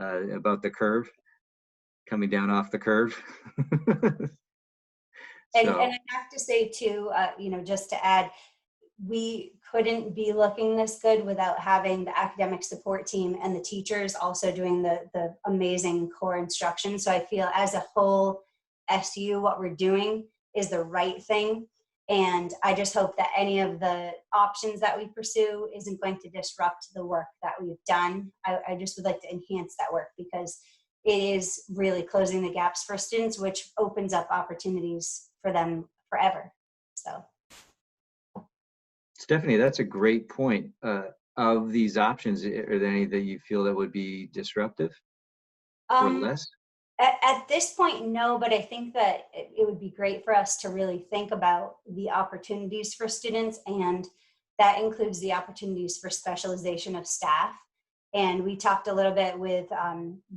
about the curve? Coming down off the curve. And I have to say too, just to add, we couldn't be looking this good without having the academic support team and the teachers also doing the amazing core instruction. So I feel as a whole SU, what we're doing is the right thing. And I just hope that any of the options that we pursue isn't going to disrupt the work that we've done. I just would like to enhance that work because it is really closing the gaps for students, which opens up opportunities for them forever. So. Stephanie, that's a great point. Of these options, are there any that you feel that would be disruptive or less? At this point, no, but I think that it would be great for us to really think about the opportunities for students, and that includes the opportunities for specialization of staff. And we talked a little bit with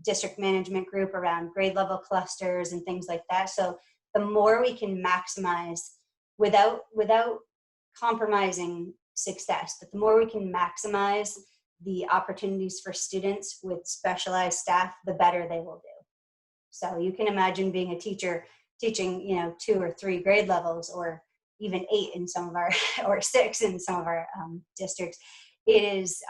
district management group around grade level clusters and things like that. So the more we can maximize without compromising success, but the more we can maximize the opportunities for students with specialized staff, the better they will do. So you can imagine being a teacher teaching, 2 or 3 grade levels, or even 8 in some of our, or 6 in some of our districts. It is,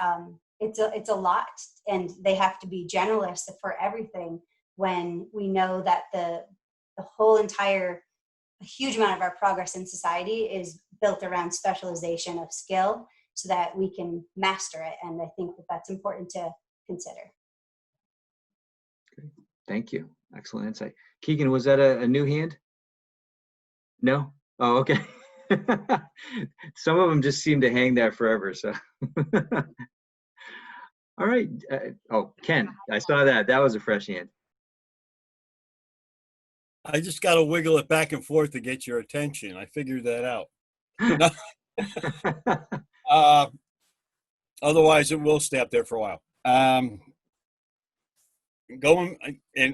it's a lot, and they have to be generalists for everything when we know that the whole entire, a huge amount of our progress in society is built around specialization of skill so that we can master it. And I think that that's important to consider. Great. Thank you. Excellent insight. Keegan, was that a new hand? No? Oh, okay. Some of them just seem to hang there forever. So, all right. Ken, I saw that. That was a fresh hand. I just got to wiggle it back and forth to get your attention. I figured that out. Otherwise, it will stay up there for a while. And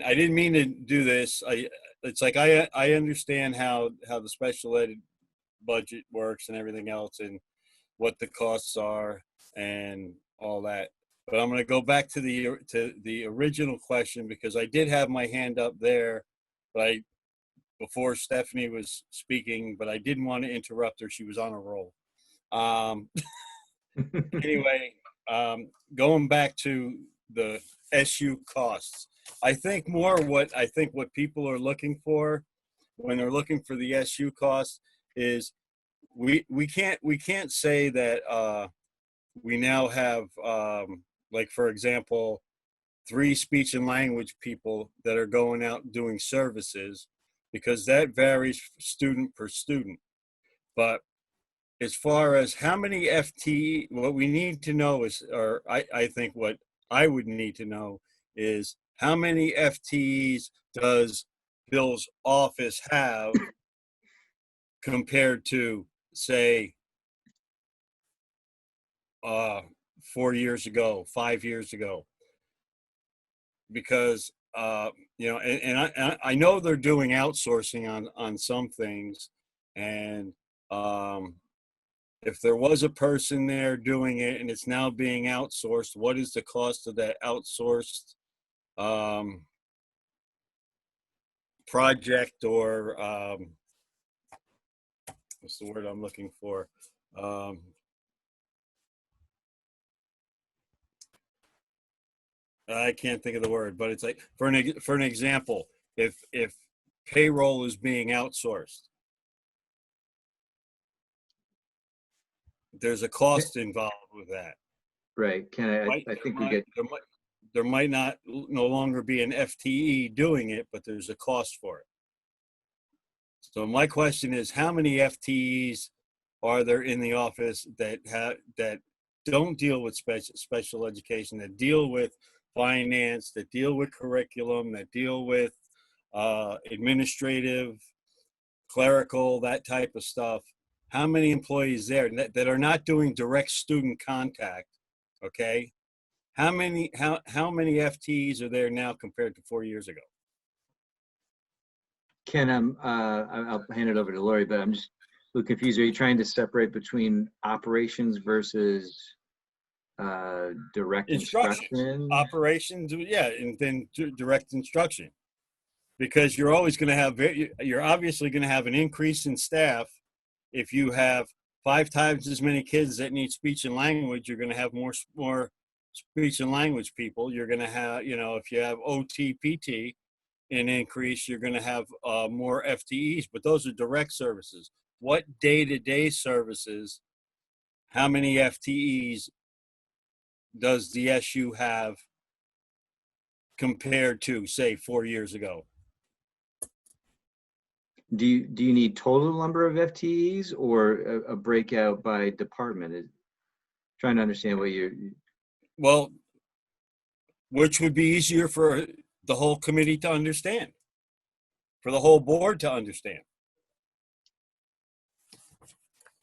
I didn't mean to do this. It's like I understand how the special ed budget works and everything else, and what the costs are and all that. But I'm going to go back to the original question, because I did have my hand up there, but before Stephanie was speaking, but I didn't want to interrupt her. She was on a roll. Anyway, going back to the SU costs, I think what people are looking for when they're looking for the SU costs is we can't say that we now have like, for example, 3 speech and language people that are going out doing services, because that varies student per student. But as far as how many FTE, what we need to know is, or I think what I would need to know is, how many FTEs does Bill's office have compared to, say, 4 years ago, 5 years ago? Because and I know they're doing outsourcing on some things, and if there was a person there doing it and it's now being outsourced, what is the cost of that outsourced project or what's the word I'm looking for? I can't think of the word, but it's like for an example, if payroll is being outsourced, there's a cost involved with that. Right. I think we get, There might not no longer be an FTE doing it, but there's a cost for it. So my question is, how many FTEs are there in the office that don't deal with special education, that deal with finance, that deal with curriculum, that deal with administrative, clerical, that type of stuff? How many employees there that are not doing direct student contact? Okay, how many FTEs are there now compared to 4 years ago? Ken, I'll hand it over to Lori, but I'm just a little confused. Are you trying to separate between operations versus direct instruction? Operations, yeah, and then direct instruction, because you're always going to have, you're obviously going to have an increase in staff. If you have 5 times as many kids that need speech and language, you're going to have more speech and language people. You're going to have, if you have OT, PT, an increase, you're going to have more FTEs, but those are direct services. What day-to-day services, how many FTEs does the SU have compared to, say, 4 years ago? Do you need total number of FTEs or a breakout by department? Trying to understand what you're... Well, which would be easier for the whole committee to understand, for the whole board to understand.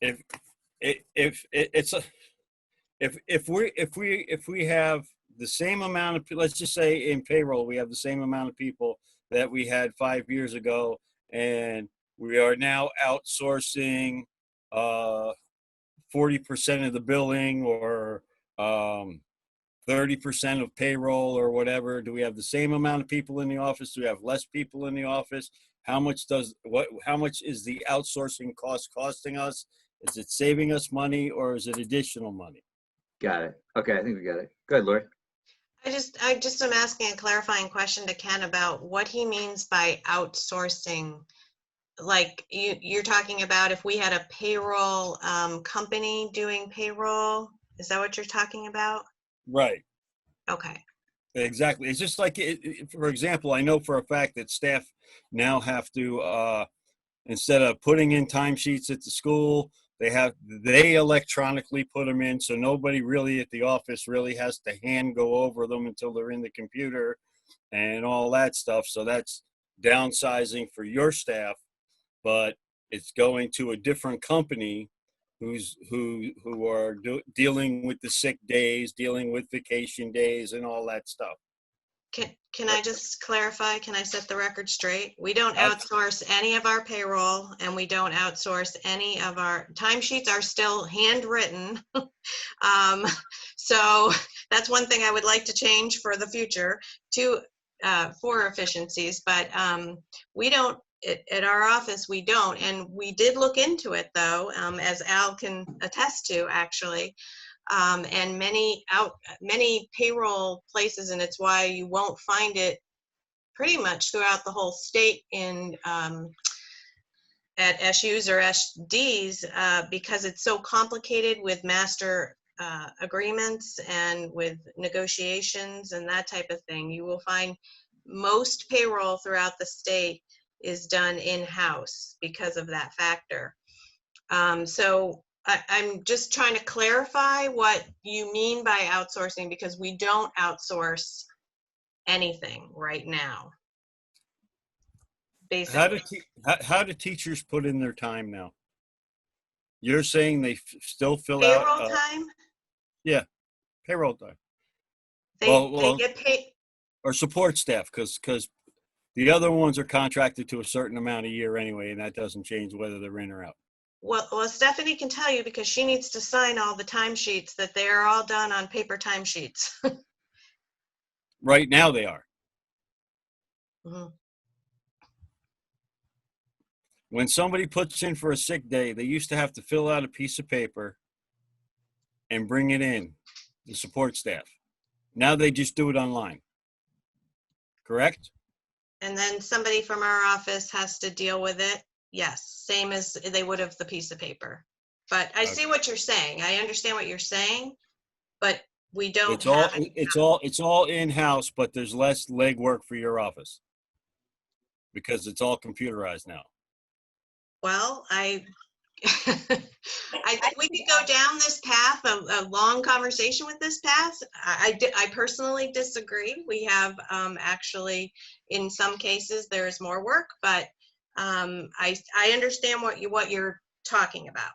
If we have the same amount of, let's just say in payroll, we have the same amount of people that we had 5 years ago, and we are now outsourcing 40% of the billing or 30% of payroll or whatever. Do we have the same amount of people in the office? Do we have less people in the office? How much is the outsourcing cost costing us? Is it saving us money or is it additional money? Got it. Okay, I think we got it. Go ahead, Lori. I just am asking a clarifying question to Ken about what he means by outsourcing. Like you're talking about if we had a payroll company doing payroll, is that what you're talking about? Right. Okay. Exactly. It's just like, for example, I know for a fact that staff now have to, instead of putting in timesheets at the school, they electronically put them in, so nobody really at the office really has to hand go over them until they're in the computer and all that stuff. So that's downsizing for your staff, but it's going to a different company who are dealing with the sick days, dealing with vacation days and all that stuff. Can I just clarify? Can I set the record straight? We don't outsource any of our payroll, and we don't outsource any of our timesheets. Are still handwritten. So that's one thing I would like to change for the future for efficiencies. But we don't. At our office, we don't, and we did look into it though, as Al can attest to, actually. And many payroll places, and it's why you won't find it pretty much throughout the whole state in at SUs or SDs, because it's so complicated with master agreements and with negotiations and that type of thing. You will find most payroll throughout the state is done in-house because of that factor. So I'm just trying to clarify what you mean by outsourcing, because we don't outsource anything right now. Basically. How do teachers put in their time now? You're saying they still fill payroll out time? Yeah, payroll time. They get paid. Or support staff, because the other ones are contracted to a certain amount a year anyway, and that doesn't change whether they're in or out. Well, Stephanie can tell you, because she needs to sign all the timesheets, that they are all done on paper timesheets. Right now they are. Mm-hmm. When somebody puts in for a sick day, they used to have to fill out a piece of paper and bring it in, the support staff. Now they just do it online. Correct? And then somebody from our office has to deal with it. Yes, same as they would have the piece of paper. But I see what you're saying. I understand what you're saying, but we don't have it. It's all in-house, but there's less legwork for your office because it's all computerized now. Well, I think we could go down this path, a long conversation with this path. I personally disagree. We have actually, in some cases, there's more work, but I understand what you're talking about.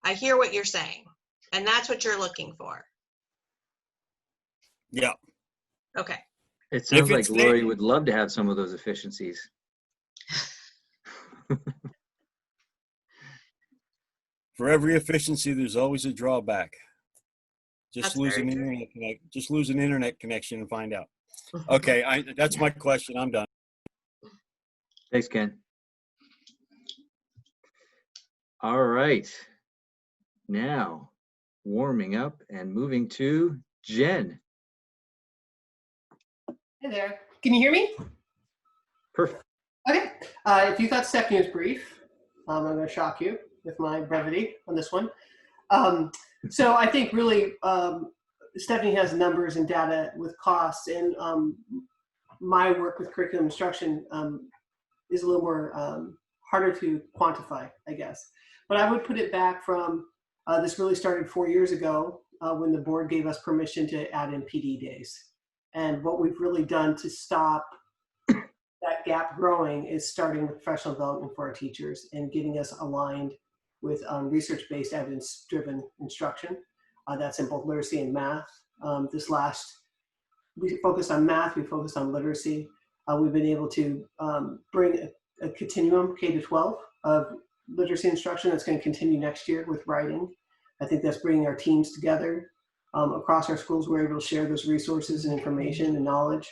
I hear what you're saying, and that's what you're looking for. Yeah. Okay. It sounds like it's Lori there- would love to have some of those efficiencies. For every efficiency, there's always a drawback. Just That's lose very an true. internet connection. Just lose an internet connection and find out. Okay, that's my question. I'm done. Thanks, Ken. All right. Now, warming up and moving to Jen. Hey there. Can you hear me? Perfect. Okay. If you thought Stephanie was brief, I'm going to shock you with my brevity on this one. So I think really Stephanie has numbers and data with costs, and my work with curriculum instruction is a little more harder to quantify, I guess. But I would put it back from this really started 4 years ago when the board gave us permission to add in PD days. And what we've really done to stop that gap growing is starting with professional development for our teachers and getting us aligned with research-based, evidence-driven instruction. That's in both literacy and math. We focused on math, we focused on literacy. We've been able to bring a continuum, K-12, of literacy instruction that's going to continue next year with writing. I think that's bringing our teams together. Across our schools, we're able to share those resources and information and knowledge.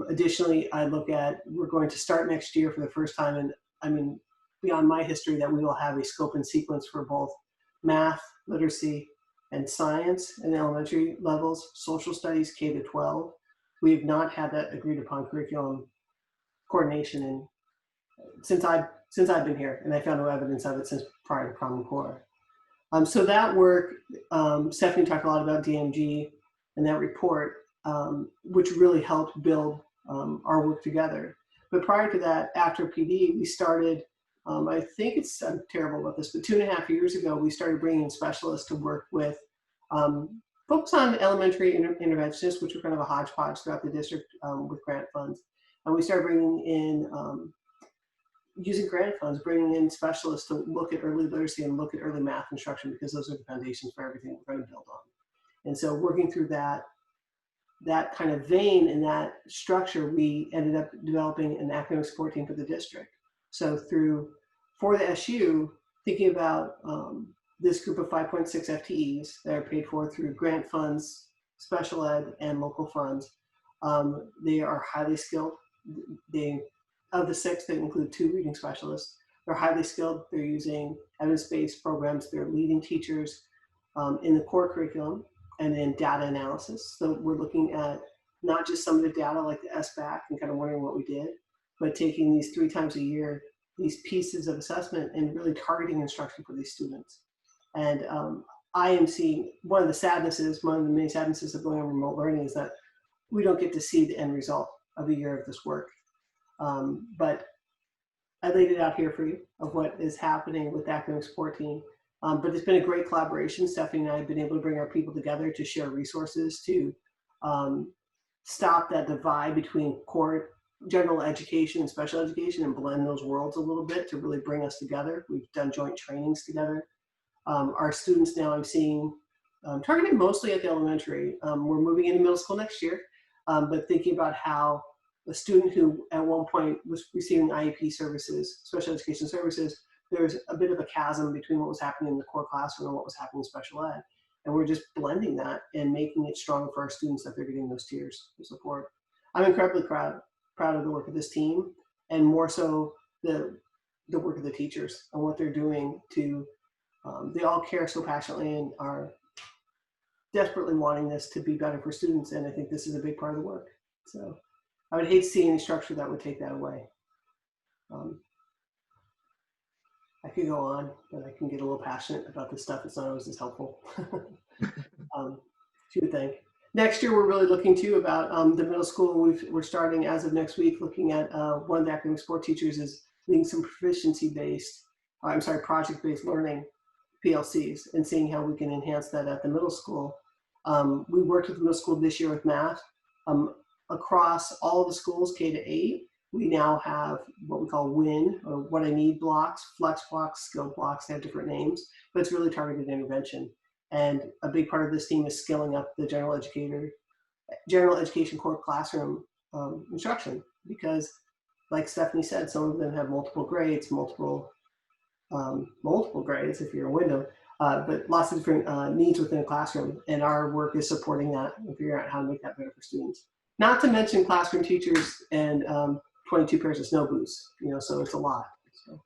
Additionally, we're going to start next year for the first time, and I mean, beyond my history, that we will have a scope and sequence for both math, literacy, and science in elementary levels, social studies, K-12. We have not had that agreed upon curriculum coordination since I've been here, and I found no evidence of it since prior to Common Core. So that work, Stephanie talked a lot about DMG and that report, which really helped build our work together. But prior to that, after PD, we started, I think I'm terrible about this, but 2.5 years ago, we started bringing in specialists to work with, focus on elementary interventionists, which were kind of a hodgepodge throughout the district with grant funds. And we started bringing in, using grant funds, bringing in specialists to look at early literacy and look at early math instruction, because those are the foundations for everything we're going to build on. And so working through that kind of vein and that structure, we ended up developing an academic support team for the district. So for the SU, thinking about this group of 5.6 FTEs that are paid for through grant funds, special ed, and local funds, they are highly skilled. Of the 6, they include 2 reading specialists. They're highly skilled. They're using evidence-based programs. They're leading teachers in the core curriculum and in data analysis. So we're looking at not just some of the data like the SBAC and kind of wondering what we did, but taking these 3 times a year, these pieces of assessment and really targeting instruction for these students. And I am seeing one of the many sadnesses of going on remote learning is that we don't get to see the end result of a year of this work. But I laid it out here for you of what is happening with the academic support team. But it's been a great collaboration. Stephanie and I have been able to bring our people together to share resources to stop that divide between core general education and special education and blend those worlds a little bit to really bring us together. We've done joint trainings together. Our students now I'm seeing targeted mostly at the elementary. We're moving into middle school next year, but thinking about how a student who at one point was receiving IEP services, special education services, there's a bit of a chasm between what was happening in the core classroom and what was happening in special ed. And we're just blending that and making it stronger for our students that they're getting those tiers of support. I'm incredibly proud of the work of this team, and more so the the work of the teachers and what they're doing to, they all care so passionately and are desperately wanting this to be better for students. And I think this is a big part of the work. So I would hate to see any structure that would take that away. I could go on, but I can get a little passionate about this stuff. It's not always as helpful. You would think. Next year, we're really looking too about the middle school. We're starting as of next week, looking at one of the academic support teachers is leading some project-based learning PLCs and seeing how we can enhance that at the middle school. We worked with the middle school this year with math. Across all of the schools, K to 8, we now have what we call WIN, or what I need blocks, flex blocks, skill blocks. They have different names, but it's really targeted intervention. And a big part of this team is skilling up the general education core classroom instruction, because like Stephanie said, some of them have multiple grades, multiple grades if you're a window, but lots of different needs within a classroom. And our work is supporting that and figuring out how to make that better for students. Not to mention classroom teachers and 22 pairs of snow boots, so it's a lot. So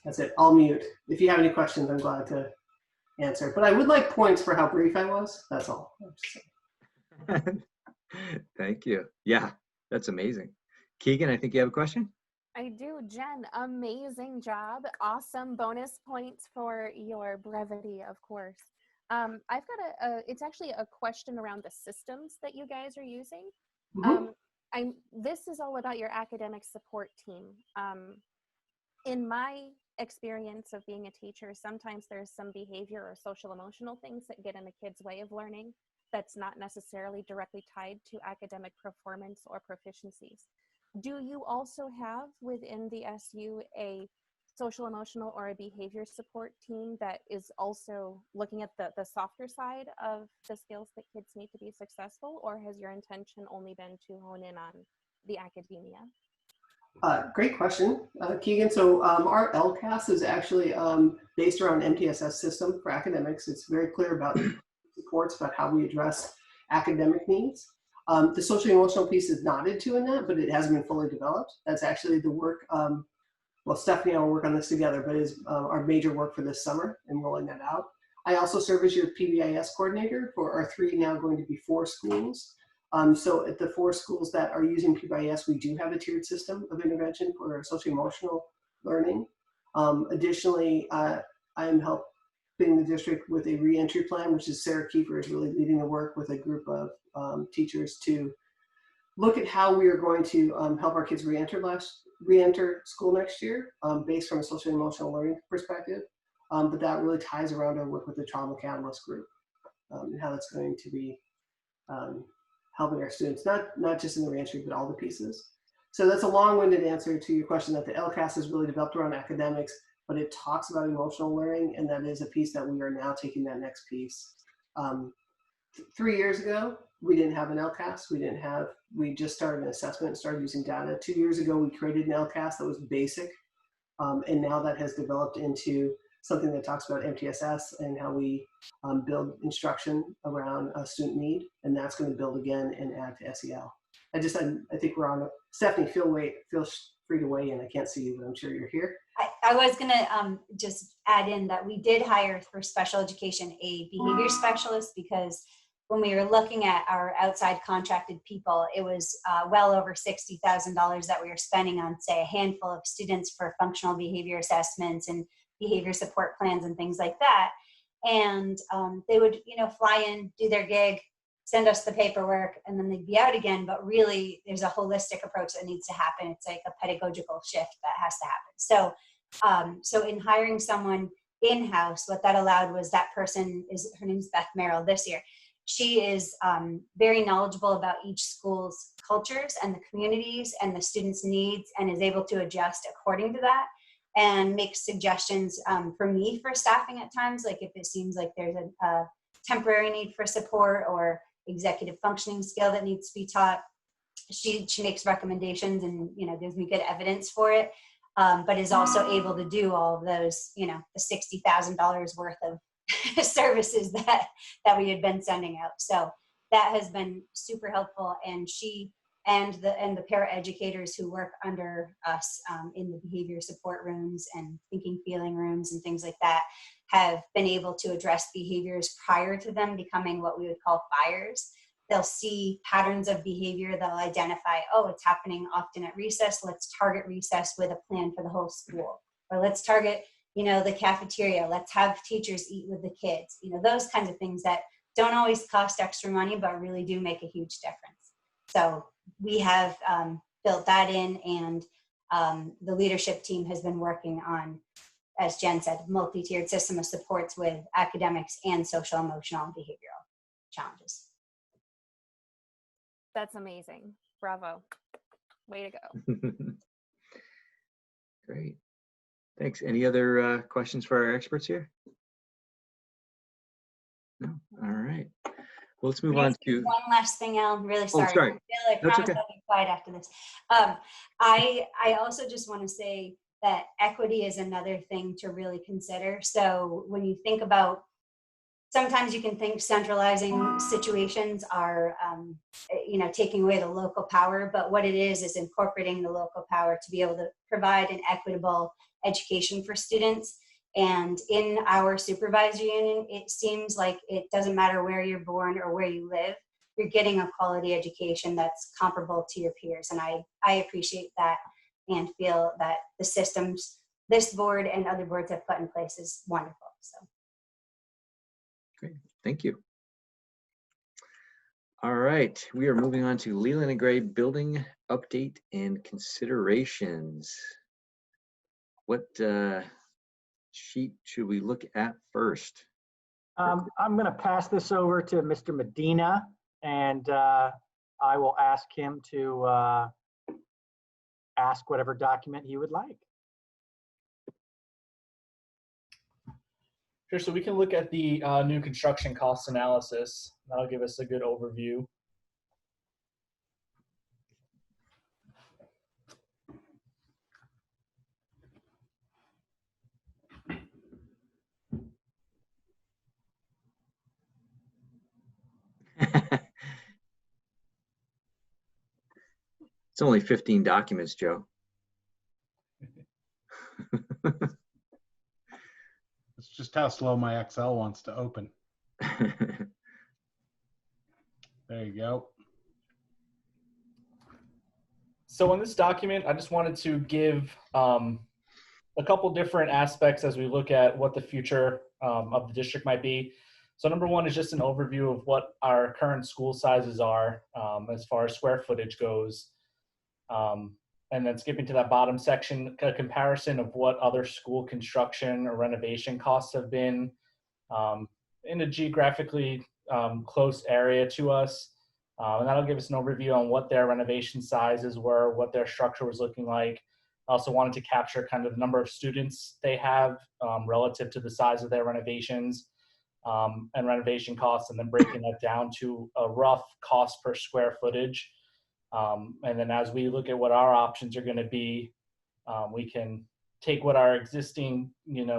that's it. I'll mute. If you have any questions, I'm glad to answer. But I would like points for how brief I was. That's all. Thank you. Yeah, that's amazing. Keegan, I think you have a question? I do. Jen, amazing job. Awesome bonus points for your brevity, of course. I've got it's actually a question around the systems that you guys are using. This is all about your academic support team. In my experience of being a teacher, sometimes there's some behavior or social emotional things that get in a kid's way of learning that's not necessarily directly tied to academic performance or proficiencies. Do you also have within the SU a social emotional or a behavior support team that is also looking at the softer side of the skills that kids need to be successful, or has your intention only been to hone in on the academia? Great question, Keegan. So our LCAS is actually based around MTSS system for academics. It's very clear about supports about how we address academic needs. The social emotional piece is not into in that, but it hasn't been fully developed. That's actually the work, well, Stephanie and I will work on this together, but is our major work for this summer and rolling that out. I also serve as your PBIS coordinator for our 3, now going to be 4 schools. So at the 4 schools that are using PBIS, we do have a tiered system of intervention for social emotional learning. Additionally, I am helping the district with a reentry plan, which is Sarah Kiefer is really leading the work with a group of teachers to look at how we are going to help our kids reenter school next year based from a social emotional learning perspective. But that really ties around our work with the Trauma Catalyst group and how that's going to be helping our students, not just in the reentry, but all the pieces. So that's a long-winded answer to your question that the LCAS is really developed around academics, but it talks about emotional learning, and that is a piece that we are now taking that next piece. 3 years ago, we didn't have an LCAS. We just started an assessment and started using data. 2 years ago, we created an LCAS that was basic, and now that has developed into something that talks about MTSS and how we build instruction around a student need, and that's going to build again and add to SEL. I think we're on. Stephanie, feel free to weigh in. I can't see you, but I'm sure you're here. I was going to just add in that we did hire for special education a behavior specialist, because when we were looking at our outside contracted people, it was well over $60,000 that we were spending on, say, a handful of students for functional behavior assessments and behavior support plans and things like that. And they would, fly in, do their gig, send us the paperwork, and then they'd be out again. But really, there's a holistic approach that needs to happen. It's like a pedagogical shift that has to happen. So in hiring someone in-house, what that allowed was that person her name's Beth Merrill this year. She is very knowledgeable about each school's cultures and the communities and the students' needs, and is able to adjust according to that and make suggestions for me for staffing at times. Like if it seems like there's a temporary need for support or executive functioning skill that needs to be taught, she makes recommendations and gives me good evidence for it, but is also able to do all of those, the $60,000 worth of services that we had been sending out. So that has been super helpful, and she and the paraeducators who work under us in the behavior support rooms and thinking feeling rooms and things like that have been able to address behaviors prior to them becoming what we would call fires. They'll see patterns of behavior. They'll identify, oh, it's happening often at recess. Let's target recess with a plan for the whole school. Or let's target, the cafeteria. Let's have teachers eat with the kids. Those kinds of things that don't always cost extra money, but really do make a huge difference. So we have built that in, and the leadership team has been working on, as Jen said, multi-tiered system of supports with academics and social, emotional, and behavioral challenges. That's amazing. Bravo. Way to go. Great. Thanks. Any other questions for our experts here? No? All right. Well, let's move on to one last thing, Al. I'm really sorry. Oh, sorry. I promise I'll be quiet after this. I also just want to say that equity is another thing to really consider. So when you think about, sometimes you can think centralizing situations are, taking away the local power, but what it is incorporating the local power to be able to provide an equitable education for students. And in our supervisory union, it seems like it doesn't matter where you're born or where you live, you're getting a quality education that's comparable to your peers. And I appreciate that and feel that the systems this board and other boards have put in place is wonderful. So. Great, thank you. All right, we are moving on to Leland and Gray building update and considerations. What sheet should we look at first? I'm going to pass this over to Mr. Medina, and I will ask him to ask whatever document he would like. Sure, so we can look at the new construction cost analysis. That'll give us a good overview. It's only 15 documents, Joe. It's just how slow my Excel wants to open. There you go. So in this document, I just wanted to give a couple different aspects as we look at what the future of the district might be. So number one is just an overview of what our current school sizes are as far as square footage goes. And then skipping to that bottom section, a comparison of what other school construction or renovation costs have been in a geographically close area to us. And that'll give us an overview on what their renovation sizes were, what their structure was looking like. I also wanted to capture kind of the number of students they have relative to the size of their renovations and renovation costs, and then breaking that down to a rough cost per square footage. And then as we look at what our options are going to be, we can take what our existing,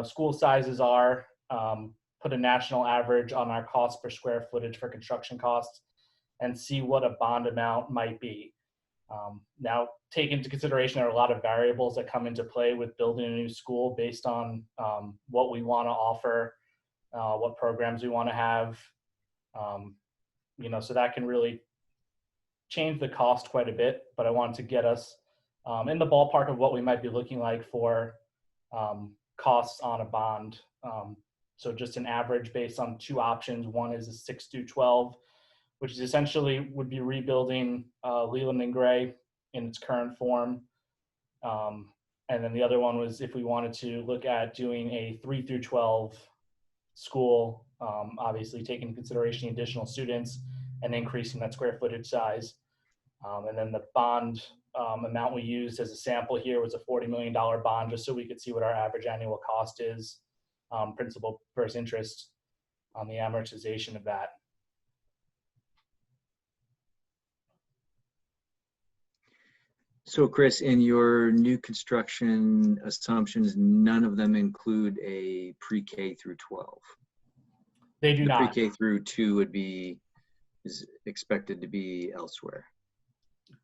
school sizes are, put a national average on our cost per square footage for construction costs, and see what a bond amount might be. Now, take into consideration there are a lot of variables that come into play with building a new school based on what we want to offer, what programs we want to have, so that can really change the cost quite a bit, but I wanted to get us in the ballpark of what we might be looking like for costs on a bond. So just an average based on two options. One is a 6-12, which is essentially would be rebuilding Leland and Gray in its current form. And then the other one was if we wanted to look at doing a 3-12 school, obviously taking into consideration the additional students and increasing that square footage size. And then the bond amount we used as a sample here was a $40 million bond, just so we could see what our average annual cost is, principal versus interest on the amortization of that. So Chris, in your new construction assumptions, none of them include a pre-K through 12. They do not. Pre-K through 2 is expected to be elsewhere.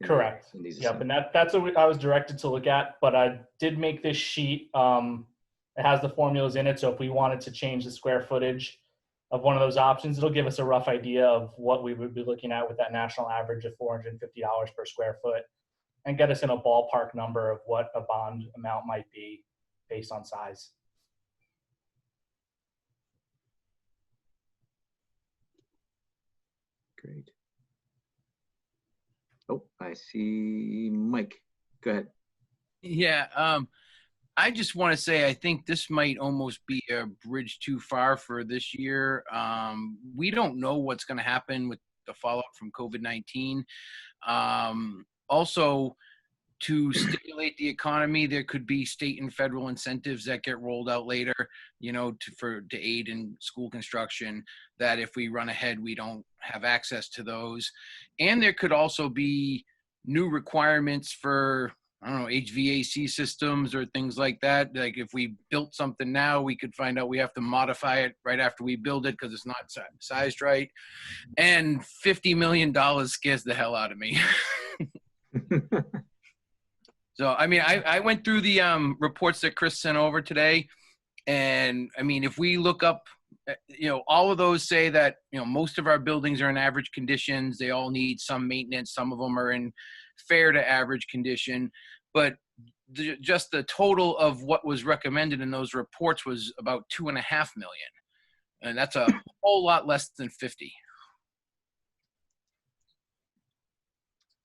Correct. in these Yep, and that's what I was directed to look at, but I did make this sheet. It has the formulas in it, so if we wanted to change the square footage of one of those options, it'll give us a rough idea of what we would be looking at with that national average of $450 per square foot, and get us in a ballpark number of what a bond amount might be based on size. Great. Oh, I see Mike. Go ahead. Yeah, I just want to say I think this might almost be a bridge too far for this year. We don't know what's going to happen with the fallout from COVID-19. Also, to stimulate the economy, there could be state and federal incentives that get rolled out later, you know, to aid in school construction, that if we run ahead, we don't have access to those. And there could also be new requirements for, I don't know, HVAC systems or things like that. Like if we built something now, we could find out we have to modify it right after we build it because it's not sized right. And $50 million scares the hell out of me. So, I mean, I went through the reports that Chris sent over today. And I mean, if we look up, you know, all of those say that, you know, most of our buildings are in average conditions. They all need some maintenance. Some of them are in fair to average condition. But just the total of what was recommended in those reports was about $2.5 million. And that's a whole lot less than 50.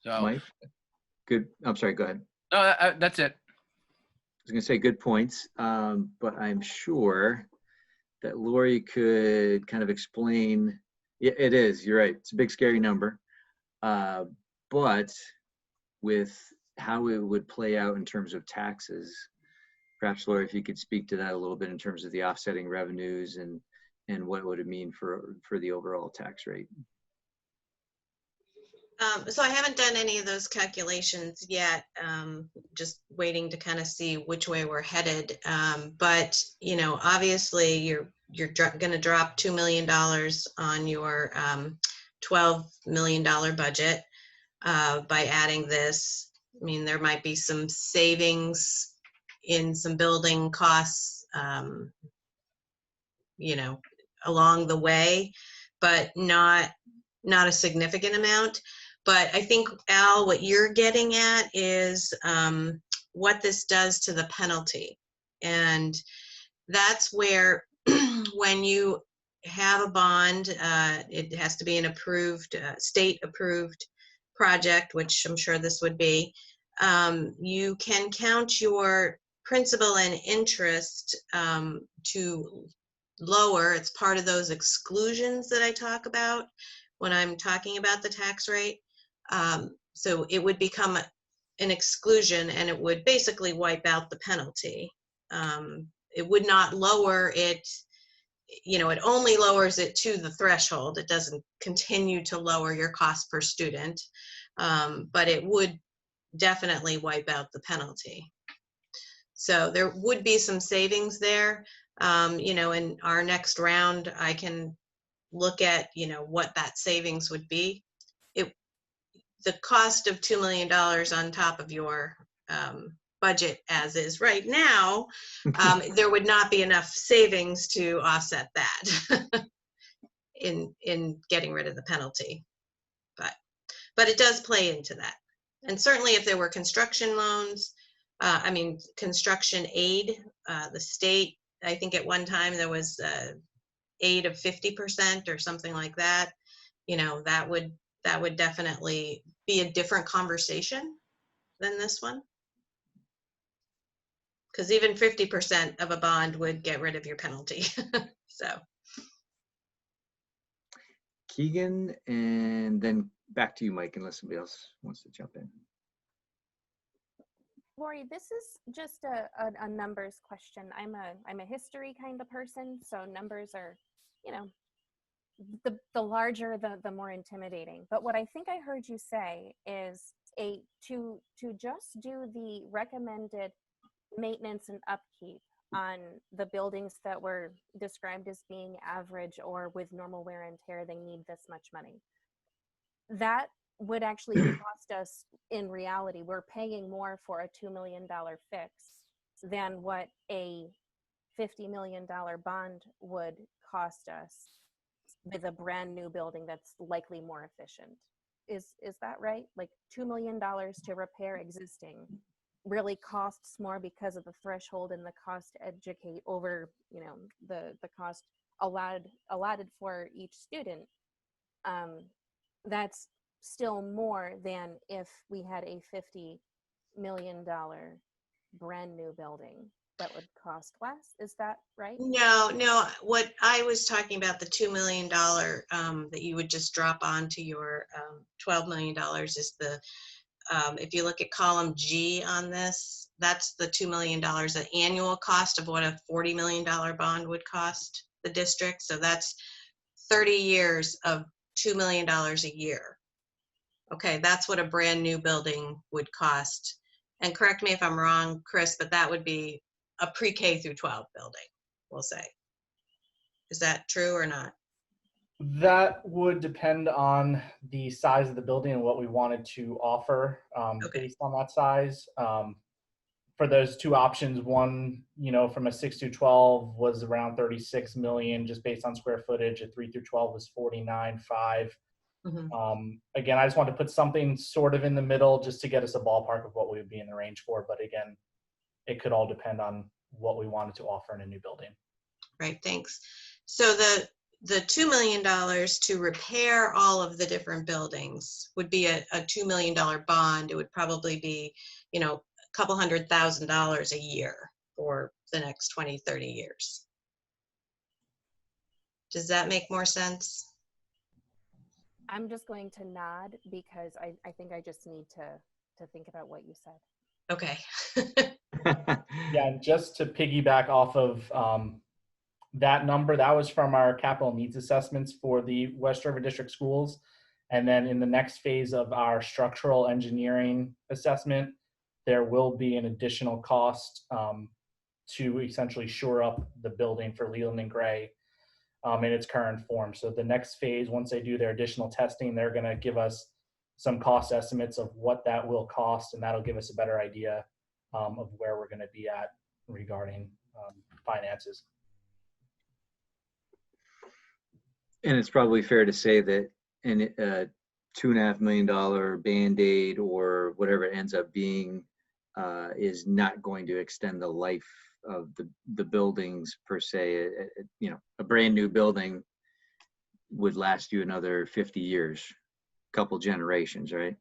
So, Mike, good. I'm sorry, go ahead. No, that's it. I was going to say good points, but I'm sure that Lori could kind of explain. Yeah, it is. You're right. It's a big, scary number. But with how it would play out in terms of taxes, perhaps, Lori, if you could speak to that a little bit in terms of the offsetting revenues and what would it mean for the overall tax rate? So I haven't done any of those calculations yet, just waiting to kind of see which way we're headed. But, you know, obviously you're going to drop $2 million on your $12 million budget by adding this. I mean, there might be some savings in some building costs, you know, along the way, but not a significant amount. But I think, Al, what you're getting at is what this does to the penalty. And that's where when you have a bond, it has to be an approved, state-approved project, which I'm sure this would be. You can count your principal and interest to lower. It's part of those exclusions that I talk about when I'm talking about the tax rate. So it would become an exclusion and it would basically wipe out the penalty. It would not lower it, you know, it only lowers it to the threshold. It doesn't continue to lower your cost per student, but it would definitely wipe out the penalty. So there would be some savings there. You know, in our next round, I can look at, you know, what that savings would be. The cost of $2 million on top of your budget as is right now, there would not be enough savings to offset that in getting rid of the penalty. But it does play into that. And certainly if there were construction loans, I mean, construction aid, the state, I think at one time there was aid of 50% or something like that. You know, that would definitely be a different conversation than this one. Because even 50% of a bond would get rid of your penalty. So. Keegan, and then back to you, Mike, unless somebody else wants to jump in. Lori, this is just a numbers question. I'm a history kind of person, so numbers are, you know, the larger the more intimidating. But what I think I heard you say is to just do the recommended maintenance and upkeep on the buildings that were described as being average or with normal wear and tear, they need this much money. That would actually cost us in reality. We're paying more for a $2 million fix than what a $50 million bond would cost us with a brand new building that's likely more efficient. Is that right? Like $2 million to repair existing really costs more because of the threshold and the cost to educate over, you know, the cost allotted for each student. That's still more than if we had a $50 million brand new building that would cost less. Is that right? No, what I was talking about, the $2 million that you would just drop onto your $12 million is the, if you look at column G on this, that's the $2 million, the annual cost of what a $40 million bond would cost the district. So that's 30 years of $2 million a year. Okay, that's what a brand new building would cost. And correct me if I'm wrong, Chris, but that would be a pre-K through 12 building, we'll say. Is that true or not? That would depend on the size of the building and what we wanted to offer based on that size. For those two options, one, you know, from a 6 through 12 was around 36 million just based on square footage. A 3 through 12 was 49.5. Again, I just want to put something sort of in the middle just to get us a ballpark of what we would be in the range for. But again, it could all depend on what we wanted to offer in a new building. Right, thanks. So the $2 million to repair all of the different buildings would be a $2 million bond. It would probably be, you know, a couple $100,000 a year for the next 20, 30 years. Does that make more sense? I'm just going to nod because I think I just need to think about what you said. Okay. Yeah, and just to piggyback off of that number, that was from our capital needs assessments for the West River District schools. And then in the next phase of our structural engineering assessment, there will be an additional cost to essentially shore up the building for Leland and Gray in its current form. So the next phase, once they do their additional testing, they're going to give us some cost estimates of what that will cost, and that'll give us a better idea of where we're going to be at regarding finances. And it's probably fair to say that in a $2.5 million Band-Aid or whatever it ends up being is not going to extend the life of the buildings per se. You know, a brand new building would last you another 50 years, couple generations, right?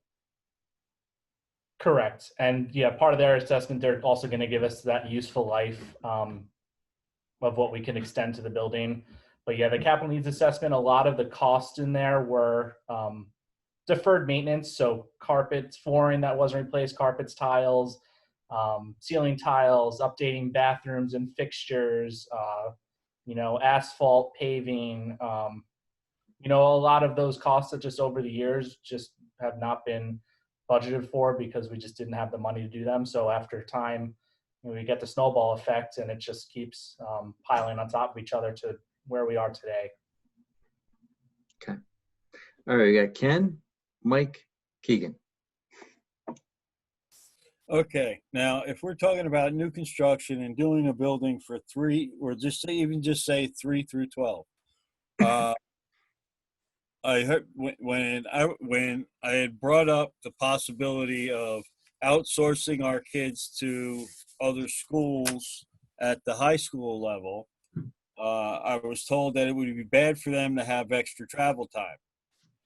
Correct. And yeah, part of their assessment, they're also going to give us that useful life of what we can extend to the building. But yeah, the capital needs assessment, a lot of the costs in there were deferred maintenance. So carpets, flooring that wasn't replaced, carpets, tiles, ceiling tiles, updating bathrooms and fixtures, you know, asphalt, paving, you know, a lot of those costs that just over the years just have not been budgeted for because we just didn't have the money to do them. So after time, you know, we get the snowball effect and it just keeps piling on top of each other to where we are today. Okay. All right, we got Ken, Mike, Keegan. Okay, now if we're talking about new construction and doing a building for 3, or just say 3 through 12, I heard when I had brought up the possibility of outsourcing our kids to other schools at the high school level, I was told that it would be bad for them to have extra travel time.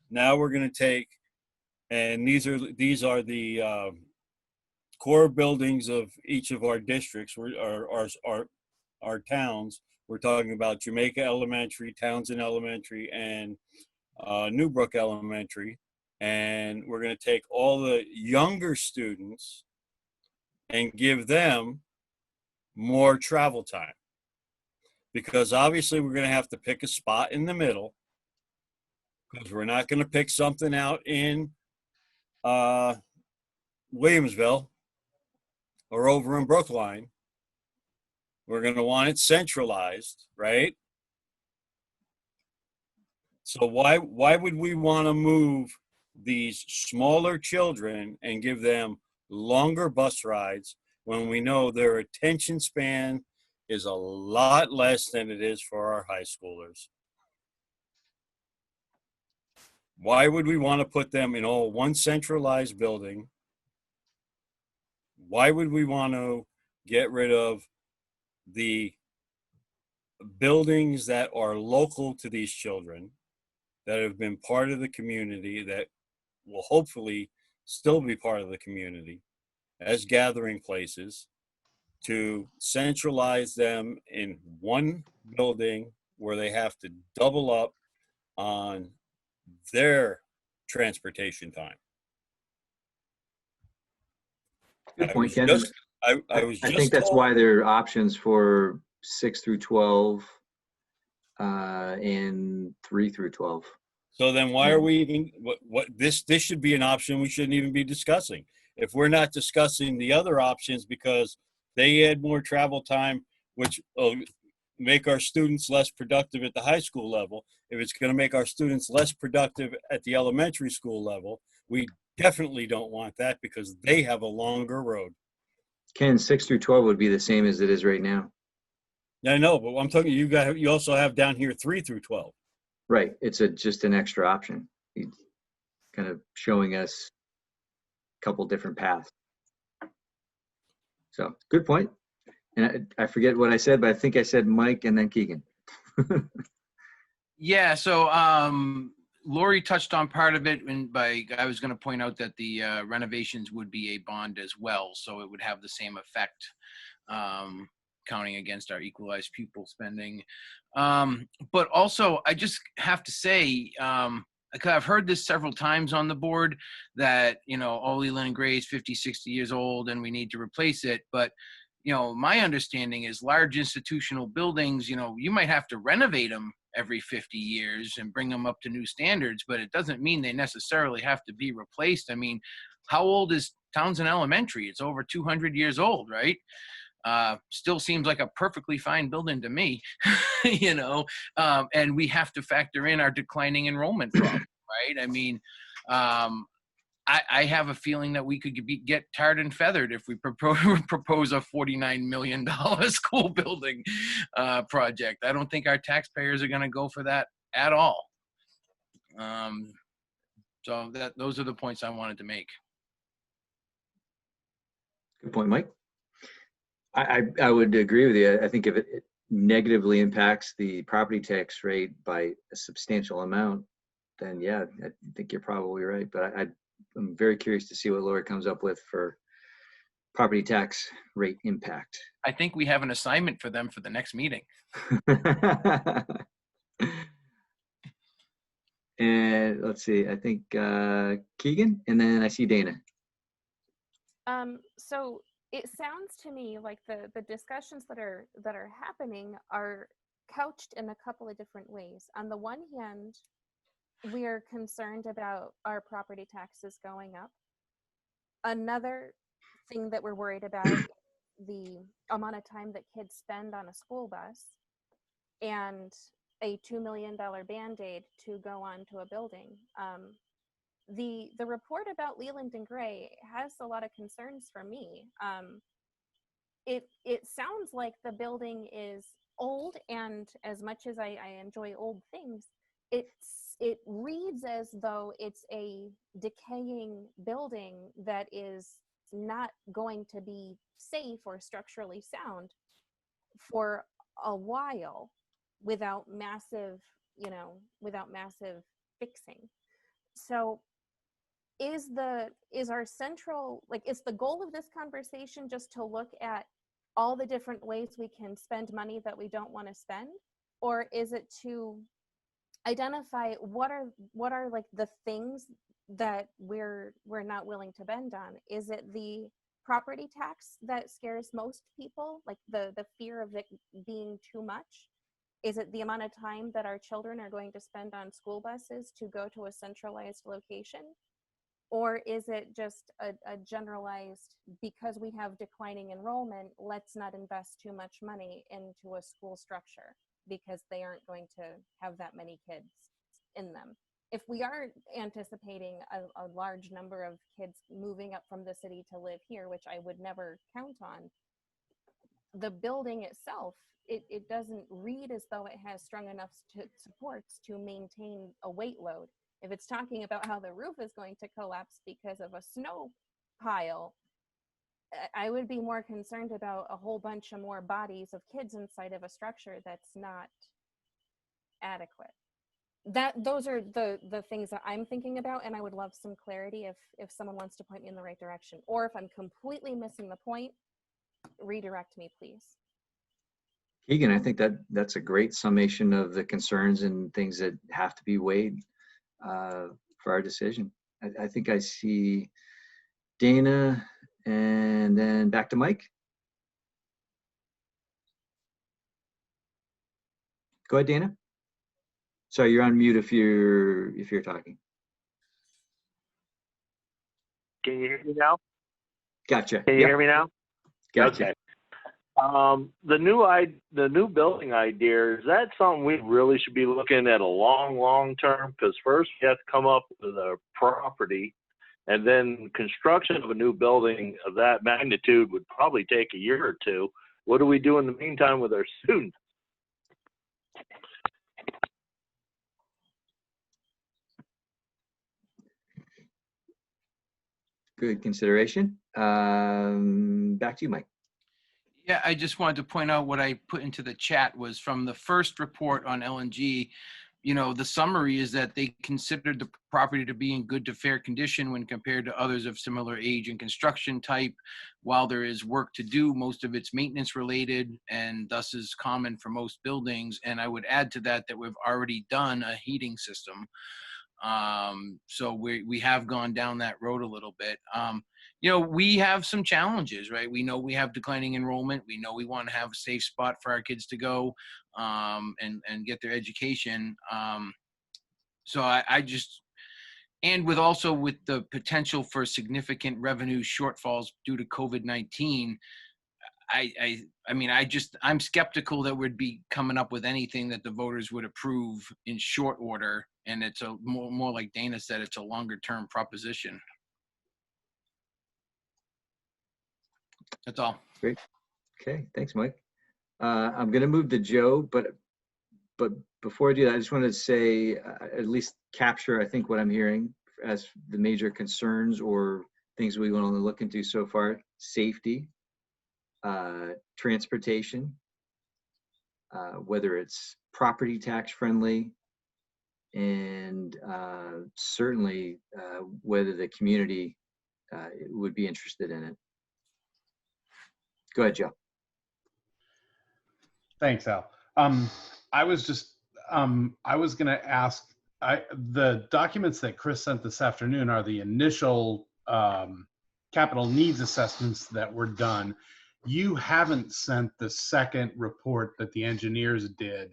Now we're going to take, and these are the core buildings of each of our districts, our towns. We're talking about Jamaica Elementary, Townsend Elementary, and Newbrook Elementary. And we're going to take all the younger students and give them more travel time. Because obviously we're going to have to pick a spot in the middle, because we're not going to pick something out in Williamsville or over in Brookline. We're going to want it centralized, right? So why would we want to move these smaller children and give them longer bus rides when we know their attention span is a lot less than it is for our high schoolers? Why would we want to put them in all one centralized building? Why would we want to get rid of the buildings that are local to these children, that have been part of the community, that will hopefully still be part of the community as gathering places, to centralize them in one building where they have to double up on their transportation time? Good I point, was Ken. just, I was I just think that's told, why there are options for 6 through 12 and 3 through 12. so then why are we even, what this should be an option we shouldn't even be discussing. If we're not discussing the other options because they add more travel time, which will make our students less productive at the high school level, if it's going to make our students less productive at the elementary school level, we definitely don't want that because they have a longer road. Ken, 6 through 12 would be the same as it is right now. I know, but I'm talking, you also have down here 3 through 12. Right. It's just an extra option. He's kind of showing us a couple different paths. So good point. And I forget what I said, but I think I said Mike and then Keegan. Yeah, so Lori touched on part of it, and I was going to point out that the renovations would be a bond as well, so it would have the same effect, counting against our equalized pupil spending. But also, I just have to say, I've heard this several times on the board that, Leland Gray is 50, 60 years old and we need to replace it. But, my understanding is large institutional buildings, you might have to renovate them every 50 years and bring them up to new standards, but it doesn't mean they necessarily have to be replaced. I mean, how old is Townsend Elementary? It's over 200 years old, right? Still seems like a perfectly fine building to me, and we have to factor in our declining enrollment problem, right? I mean, I have a feeling that we could get tarred and feathered if we propose a $49 million school building project. I don't think our taxpayers are going to go for that at all. So those are the points I wanted to make. Good point, Mike. I would agree with you. I think if it negatively impacts the property tax rate by a substantial amount, then yeah, I think you're probably right. But I'm very curious to see what Lori comes up with for property tax rate impact. I think we have an assignment for them for the next meeting. And let's see, I think Keegan, and then I see Dana. So it sounds to me like the discussions that are happening are couched in a couple of different ways. On the one hand, we are concerned about our property taxes going up. Another thing that we're worried about is the amount of time that kids spend on a school bus and a $2 million Band-Aid to go on to a building. The report about Leland and Gray has a lot of concerns for me. It sounds like the building is old, and as much as I enjoy old things, it reads as though it's a decaying building that is not going to be safe or structurally sound for a while without massive fixing. So is our central, is the goal of this conversation just to look at all the different ways we can spend money that we don't want to spend, or is it to identify what are like the things that we're not willing to bend on? Is it the property tax that scares most people, like the fear of it being too much? Is it the amount of time that our children are going to spend on school buses to go to a centralized location? Or is it just a generalized, because we have declining enrollment, let's not invest too much money into a school structure because they aren't going to have that many kids in them? if we are anticipating a large number of kids moving up from the city to live here, which I would never count on, the building itself, it doesn't read as though it has strong enough supports to maintain a weight load. If it's talking about how the roof is going to collapse because of a snow pile, I would be more concerned about a whole bunch of more bodies of kids inside of a structure that's not adequate. Those are the things that I'm thinking about, and I would love some clarity if someone wants to point me in the right direction, or if I'm completely missing the point, redirect me, please. Keegan, I think that's a great summation of the concerns and things that have to be weighed for our decision. I think I see Dana and then back to Mike. Go ahead, Dana. Sorry, you're on mute if you're talking. Can you hear me now? Gotcha. Can you hear me now? Gotcha. Okay. The new building idea, is that something we really should be looking at a long term? Because first you have to come up with a property, and then construction of a new building of that magnitude would probably take a year or two. What do we do in the meantime with our students? Good consideration. Back to you, Mike. Yeah, I just wanted to point out what I put into the chat was from the first report on LNG. You know, the summary is that they considered the property to be in good to fair condition when compared to others of similar age and construction type. While there is work to do, most of it's maintenance related and thus is common for most buildings. And I would add to that we've already done a heating system. So we have gone down that road a little bit. You know, we have some challenges, right? We know we have declining enrollment. We know we want to have a safe spot for our kids to go and get their education. So I just, and with the potential for significant revenue shortfalls due to COVID-19, I'm skeptical that we'd be coming up with anything that the voters would approve in short order. And it's a more like Dana said, it's a longer term proposition. That's all. Great. Okay, thanks, Mike. I'm going to move to Joe, but before I do that, I just wanted to say, at least capture, I think, what I'm hearing as the major concerns or things we want to look into so far: safety, transportation, whether it's property tax friendly, and certainly whether the community would be interested in it. Go ahead, Joe. Thanks, Al. I was going to ask, the documents that Chris sent this afternoon are the initial capital needs assessments that were done. You haven't sent the second report that the engineers did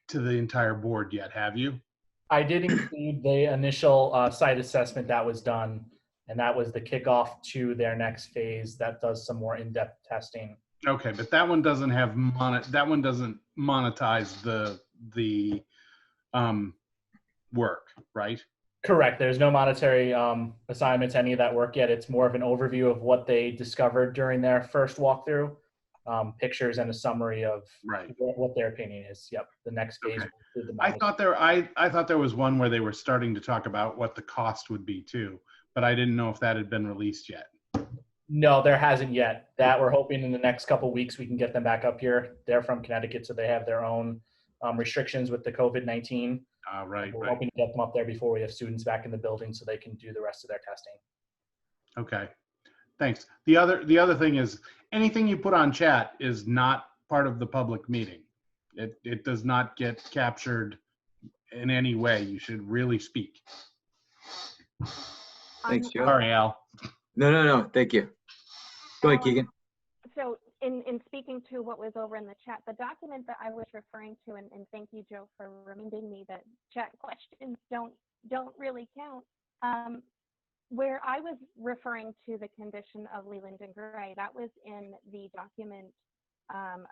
to the entire board yet, have you? I did include the initial site assessment that was done, and that was the kickoff to their next phase that does some more in-depth testing. Okay, but that one doesn't have that one doesn't monetize the work, right? Correct. There's no monetary assignment to any of that work yet. It's more of an overview of what they discovered during their first walkthrough, pictures and a summary of what their opinion is. Yep. The next phase. Okay. I thought there was one where they were starting to talk about what the cost would be too, but I didn't know if that had been released yet. No, there hasn't yet. That we're hoping in the next couple of weeks we can get them back up here. They're from Connecticut, so they have their own restrictions with the COVID-19. Right. We're hoping to get them up there before we have students back in the building so they can do the rest of their testing. Okay, thanks. The other thing is, anything you put on chat is not part of the public meeting. It does not get captured in any way. You should really speak. Thanks, Joe. Sorry, Al. No. Thank you. Go ahead, Keegan. So in speaking to what was over in the chat, the document that I was referring to, and thank you, Joe, for reminding me that chat questions don't really count. Where I was referring to the condition of Leland and Gray, that was in the document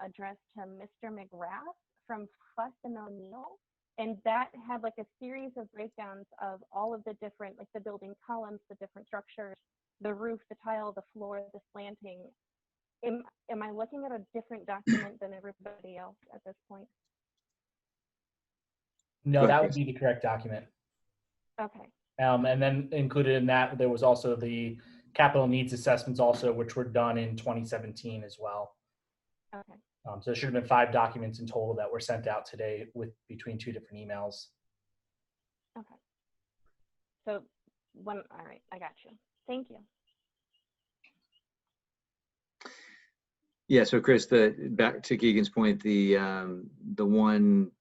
addressed to Mr. McGrath from Fuss and O'Neill. And that had like a series of breakdowns of all of the different, like the building columns, the different structures, the roof, the tile, the floor, the slanting. Am I looking at a different document than everybody else at this point? No, Go ahead, that would Chris. be the correct document. Okay. And then included in that, there was also the capital needs assessments also, which were done in 2017 as well. Okay. So there should have been 5 documents in total that were sent out today with between 2 different emails. Okay. So all right, I got you. Thank you. Yeah, so Chris, back to Keegan's point, the one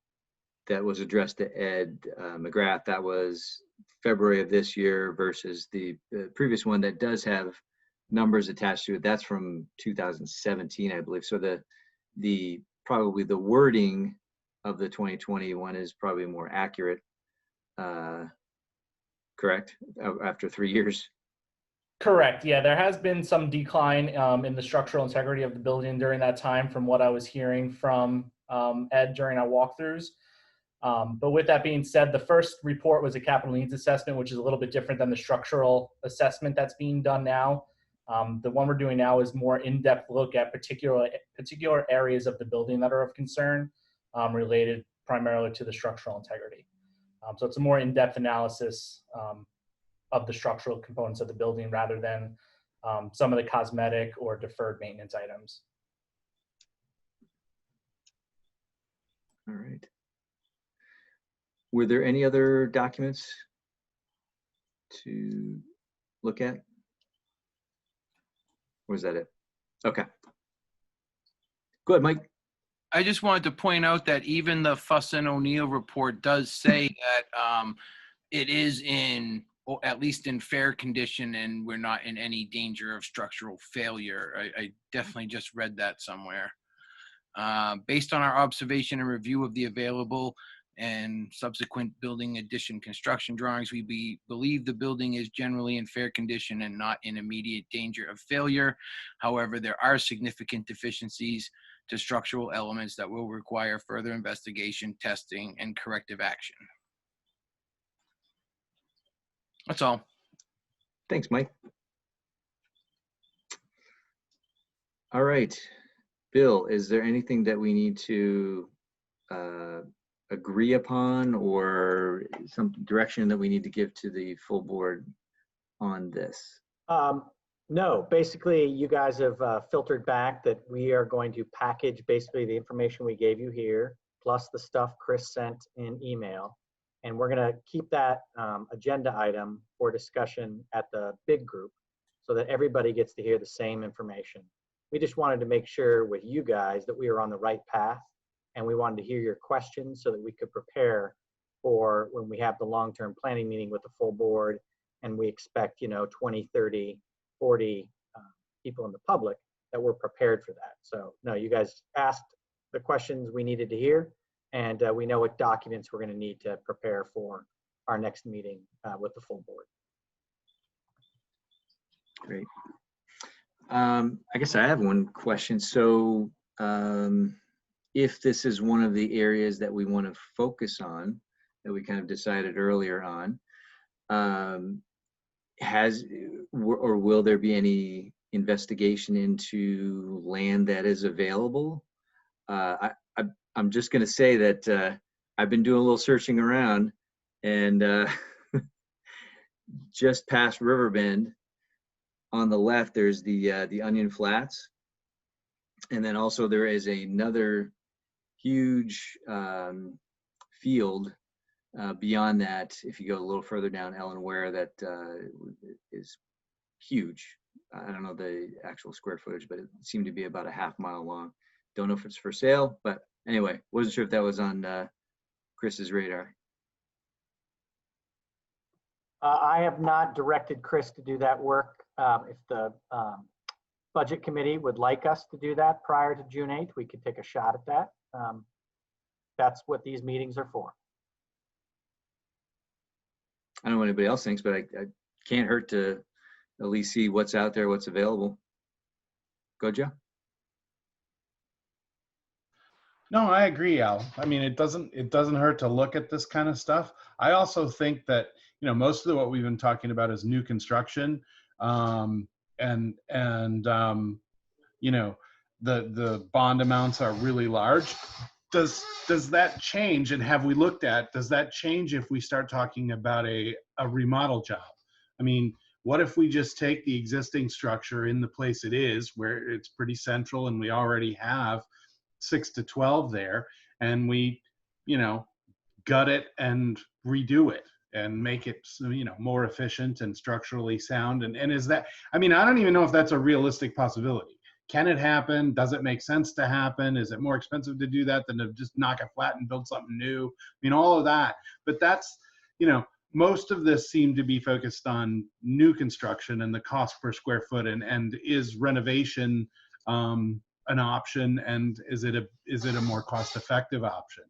that was addressed to Ed McGrath, that was February of this year versus the previous one that does have numbers attached to it. That's from 2017, I believe. So the probably the wording of the 2021 is probably more accurate, correct? After 3 years. Correct. Yeah, there has been some decline in the structural integrity of the building during that time from what I was hearing from Ed during our walkthroughs. But with that being said, the first report was a capital needs assessment, which is a little bit different than the structural assessment that's being done now. The one we're doing now is more in-depth look at particular areas of the building that are of concern related primarily to the structural integrity. So it's a more in-depth analysis of the structural components of the building rather than some of the cosmetic or deferred maintenance items. All right. Were there any other documents to look at? Or is that it? Okay. Go ahead, Mike. I just wanted to point out that even the Fuss and O'Neill report does say that it is at least in fair condition and we're not in any danger of structural failure. I definitely just read that somewhere. Based on our observation and review of the available and subsequent building addition construction drawings, we believe the building is generally in fair condition and not in immediate danger of failure. However, there are significant deficiencies to structural elements that will require further investigation, testing, and corrective action. That's all. Thanks, Mike. All right. Bill, is there anything that we need to agree upon or some direction that we need to give to the full board on this? No, basically you guys have filtered back that we are going to package basically the information we gave you here, plus the stuff Chris sent in email. And we're gonna keep that agenda item for discussion at the big group so that everybody gets to hear the same information. We just wanted to make sure with you guys that we are on the right path, and we wanted to hear your questions so that we could prepare for when we have the long-term planning meeting with the full board, and we expect, 20, 30, 40 people in the public, that we're prepared for that. So no, you guys asked the questions we needed to hear, and we know what documents we're gonna need to prepare for our next meeting with the full board. Great. I guess I have one question. So if this is one of the areas that we want to focus on, that we kind of decided earlier on, will there be any investigation into land that is available? I'm just going to say that I've been doing a little searching around, and just past Riverbend, on the left, there's the Onion Flats, and then also there is another huge field beyond that. If you go a little further down Ellen Ware, that is huge. I don't know the actual square footage, but it seemed to be about a half-mile long. Don't know if it's for sale, but anyway, wasn't sure if that was on Chris's radar. I have not directed Chris to do that work. If the budget committee would like us to do that prior to June 8th, we could take a shot at that. That's what these meetings are for. I don't know what anybody else thinks, but I can't hurt to at least see what's out there, what's available. Go, Joe. No, I agree, Al. I mean, it doesn't hurt to look at this kind of stuff. I also think that, most of what we've been talking about is new construction, and the bond amounts are really large. Does that change? And have we looked at, does that change if we start talking about a remodel job? I mean, what if we just take the existing structure in the place it is, where it's pretty central and we already have 6 to 12 there, and we, gut it and redo it and make it, more efficient and structurally sound? And is that, I mean, I don't even know if that's a realistic possibility. Can it happen? Does it make sense to happen? Is it more expensive to do that than to just knock it flat and build something new? I mean, all of that. But that's, most of this seemed to be focused on new construction and the cost per square foot, and is renovation an option, and is it a more cost-effective option?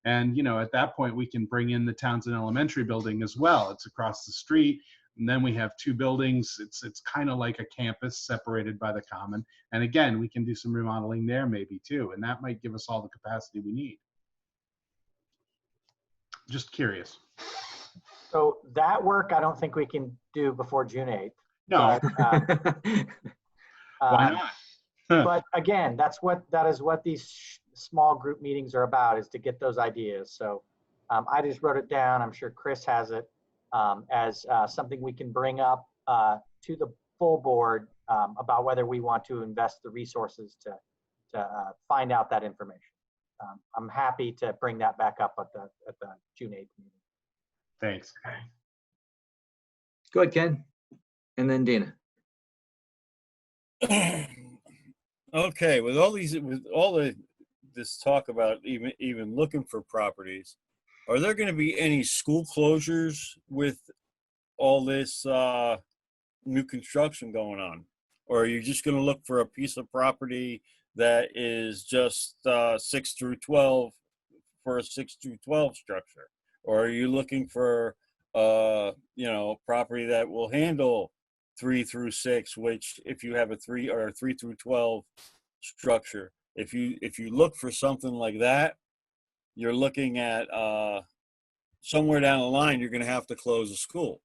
And at that point, we can bring in the Townsend Elementary building as well. It's across the street, and then we have two buildings. It's kind of like a campus separated by the common. And again, we can do some remodeling there maybe too, and that might give us all the capacity we need. Just curious. So that work, I don't think we can do before June 8th. No. But, Why not? but again, that is what these small group meetings are about, is to get those ideas. So I just wrote it down. I'm sure Chris has it as something we can bring up to the full board about whether we want to invest the resources to find out that information. I'm happy to bring that back up at the June 8th meeting. Thanks. Go ahead, Ken. And then Dana. Okay, with all this talk about even looking for properties, are there going to be any school closures with all this new construction going on? Or are you just going to look for a piece of property that is just 6 through 12 for a 6 through 12 structure? Or are you looking for property that will handle 3 through 6, which if you have a 3 or a 3 through 12 structure, if you look for something like that, you're looking at somewhere down the line, you're going to have to close a school.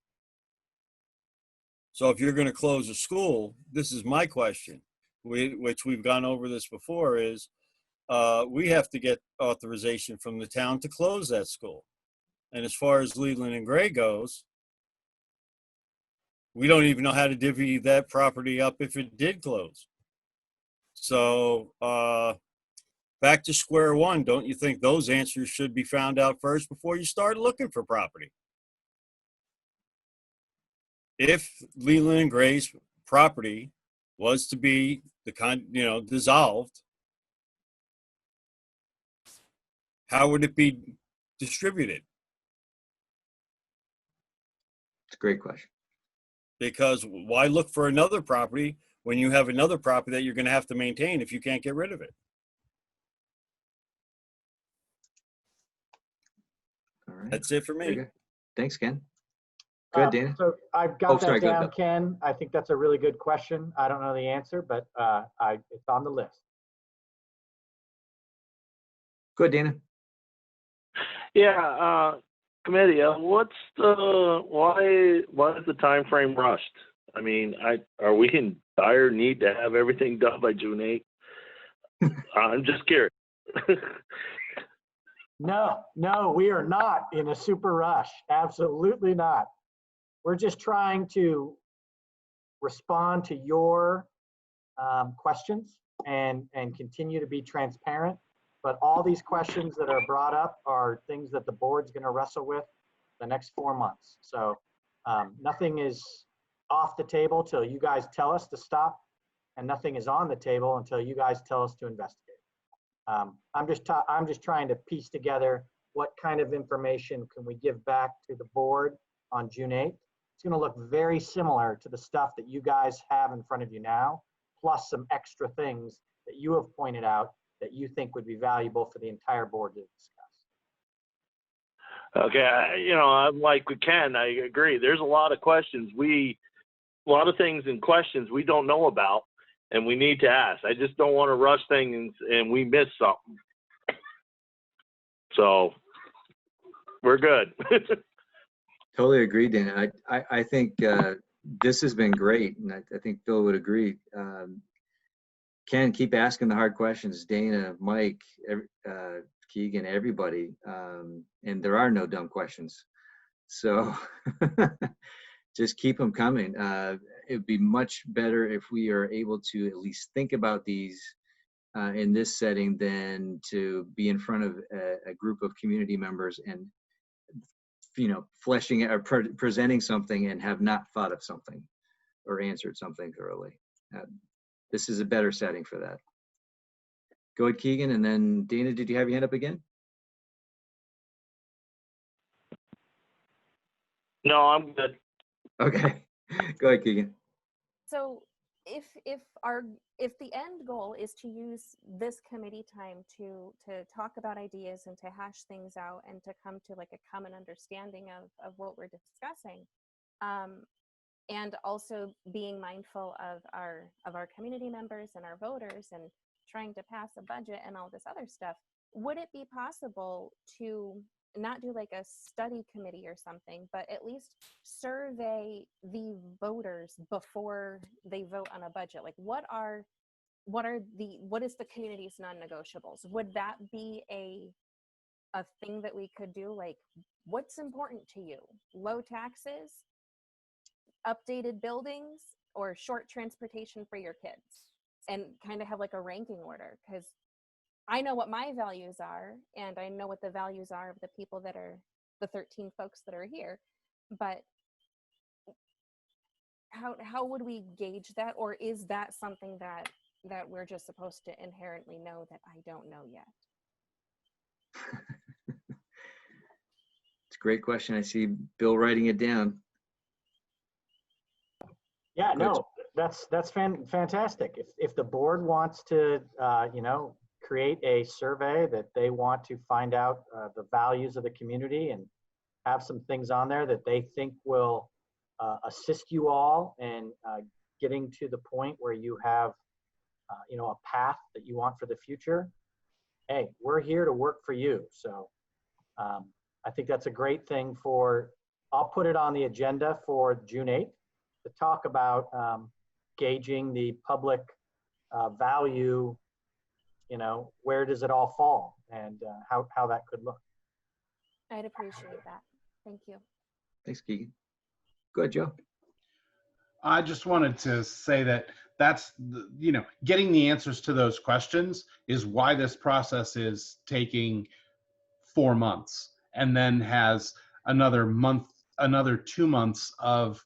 So if you're going to close a school, this is my question, which we've gone over this before, is we have to get authorization from the town to close that school. And as far as Leland and Gray goes, we don't even know how to divvy that property up if it did close. So back to square one, don't you think those answers should be found out first before you start looking for property? If Leland and Gray's property was to be dissolved, how would it be distributed? It's a great question. Because why look for another property when you have another property that you're going to have to maintain if you can't get rid of it? All right. That's it for me. Thanks, Ken. Go ahead, Dana. So I've got sorry, that go down, ahead. Ken. I think that's a really good question. I don't know the answer, but it's on the list. Go ahead, Dana. Yeah, committee, why is the time frame rushed? I mean, are we in dire need to have everything done by June 8th? I'm just curious. No, we are not in a super rush. Absolutely not. We're just trying to respond to your questions and continue to be transparent. But all these questions that are brought up are things that the board's going to wrestle with the next 4 months. So nothing is off the table till you guys tell us to stop, and nothing is on the table until you guys tell us to investigate. I'm just trying to piece together what kind of information can we give back to the board on June 8th. It's going to look very similar to the stuff that you guys have in front of you now, plus some extra things that you have pointed out that you think would be valuable for the entire board to discuss. Okay, I'm like with Ken, I agree. There's a lot of questions. A lot of things and questions we don't know about, and we need to ask. I just don't want to rush things and we miss something. So we're good. Totally agree, Dana. I think this has been great, and I think Phil would agree. Ken, keep asking the hard questions. Dana, Mike, Keegan, everybody, and there are no dumb questions. So just keep them coming. It would be much better if we are able to at least think about these in this setting than to be in front of a group of community members and, you know, fleshing or presenting something and have not thought of something or answered something thoroughly. This is a better setting for that. Go ahead, Keegan, and then Dana, did you have your hand up again? No, I'm good. Okay, go ahead, Keegan. So if the end goal is to use this committee time to talk about ideas and to hash things out and to come to like a common understanding of what we're discussing, and also being mindful of our community members and our voters and trying to pass a budget and all this other stuff, would it be possible to not do like a study committee or something, but at least survey the voters before they vote on a budget? Like what is the community's non-negotiables? Would that be a thing that we could do? Like, what's important to you? Low taxes, updated buildings, or short transportation for your kids? And kind of have like a ranking order, because I know what my values are, and I know what the values are of the people that are the 13 folks that are here. But how would we gauge that? Or is that something that we're just supposed to inherently know that I don't know yet? It's a great question. I see Bill writing it down. Yeah, no, that's fantastic. If the board wants to, you know, create a survey that they want to find out the values of the community and have some things on there that they think will assist you all in getting to the point where you have, you know, a path that you want for the future, hey, we're here to work for you. So I think that's a great thing I'll put it on the agenda for June 8th to talk about gauging the public value, you know, where does it all fall and how that could look. I'd appreciate that. Thank you. Thanks, Keegan. Go ahead, Joe. I just wanted to say that you know, getting the answers to those questions is why this process is taking 4 months, and then has another 2 months of,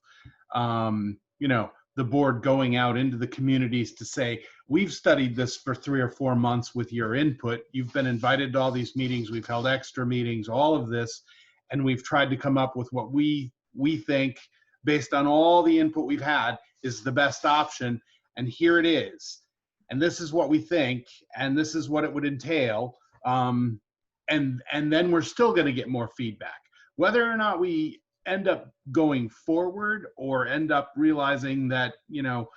you know, the board going out into the communities to say, we've studied this for 3 or 4 months with your input. You've been invited to all these meetings. We've held extra meetings, all of this. And we've tried to come up with what we think, based on all the input we've had, is the best option. And here it is. And this is what we think. And this is what it would entail. And then we're still going to get more feedback. Whether or not we end up going forward or end up realizing that, you know,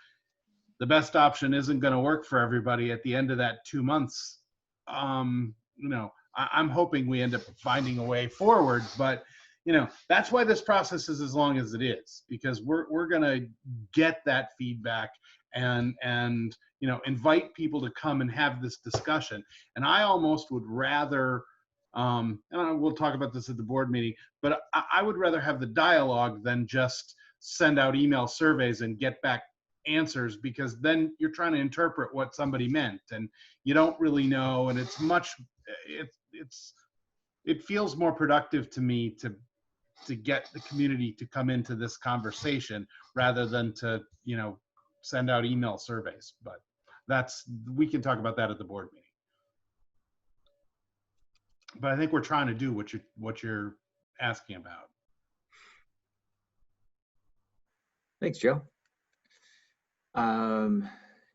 the best option isn't going to work for everybody at the end of that 2 months, you know, I'm hoping we end up finding a way forward. But, you know, that's why this process is as long as it is, because we're going to get that feedback and you know, invite people to come and have this discussion. And I almost would rather, and we'll talk about this at the board meeting, but I would rather have the dialogue than just send out email surveys and get back answers, because then you're trying to interpret what somebody meant and you don't really know. And it's it feels more productive to me to get the community to come into this conversation rather than to, you know, send out email surveys. But we can talk about that at the board meeting. But I think we're trying to do what you're asking about. Thanks, Joe.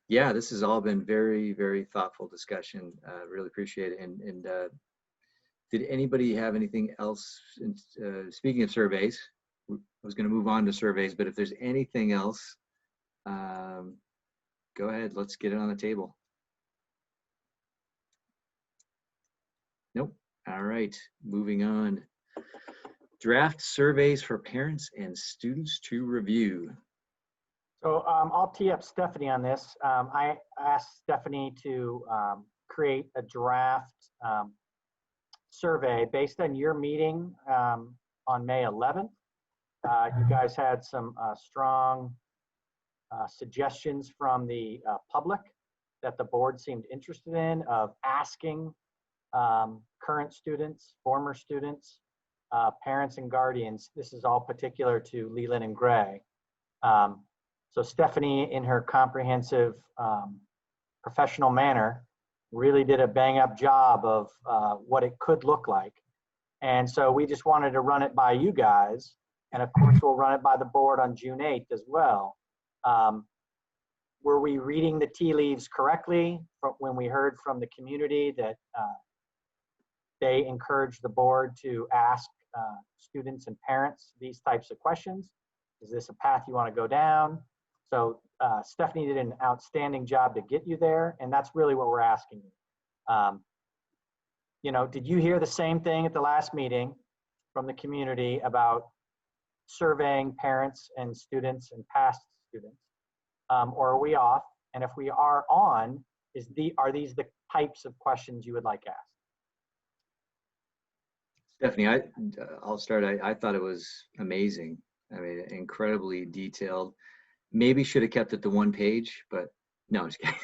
Yeah, this has all been very, very thoughtful discussion. Really appreciate it. And did anybody have anything else? Speaking of surveys, I was going to move on to surveys, but if there's anything else, go ahead. Let's get it on the table. Nope. All right, moving on. Draft surveys for parents and students to review. So I'll tee up Stephanie on this. I asked Stephanie to create a draft survey based on your meeting on May 11th. You guys had some strong suggestions from the public that the board seemed interested in, of asking current students, former students, parents and guardians. This is all particular to Leland and Gray. So Stephanie, in her comprehensive professional manner, really did a bang up job of what it could look like. And so we just wanted to run it by you guys. And of course, we'll run it by the board on June 8th as well. Were we reading the tea leaves correctly when we heard from the community that they encouraged the board to ask students and parents these types of questions? Is this a path you want to go down? So Stephanie did an outstanding job to get you there, and that's really what we're asking you. You know, did you hear the same thing at the last meeting from the community about surveying parents and students and past students? Or are we off? And if we are on, are these the types of questions you would like asked? Stephanie, I'll start. I thought it was amazing. I mean, incredibly detailed. Maybe should have kept it to one page, but no, I'm just kidding.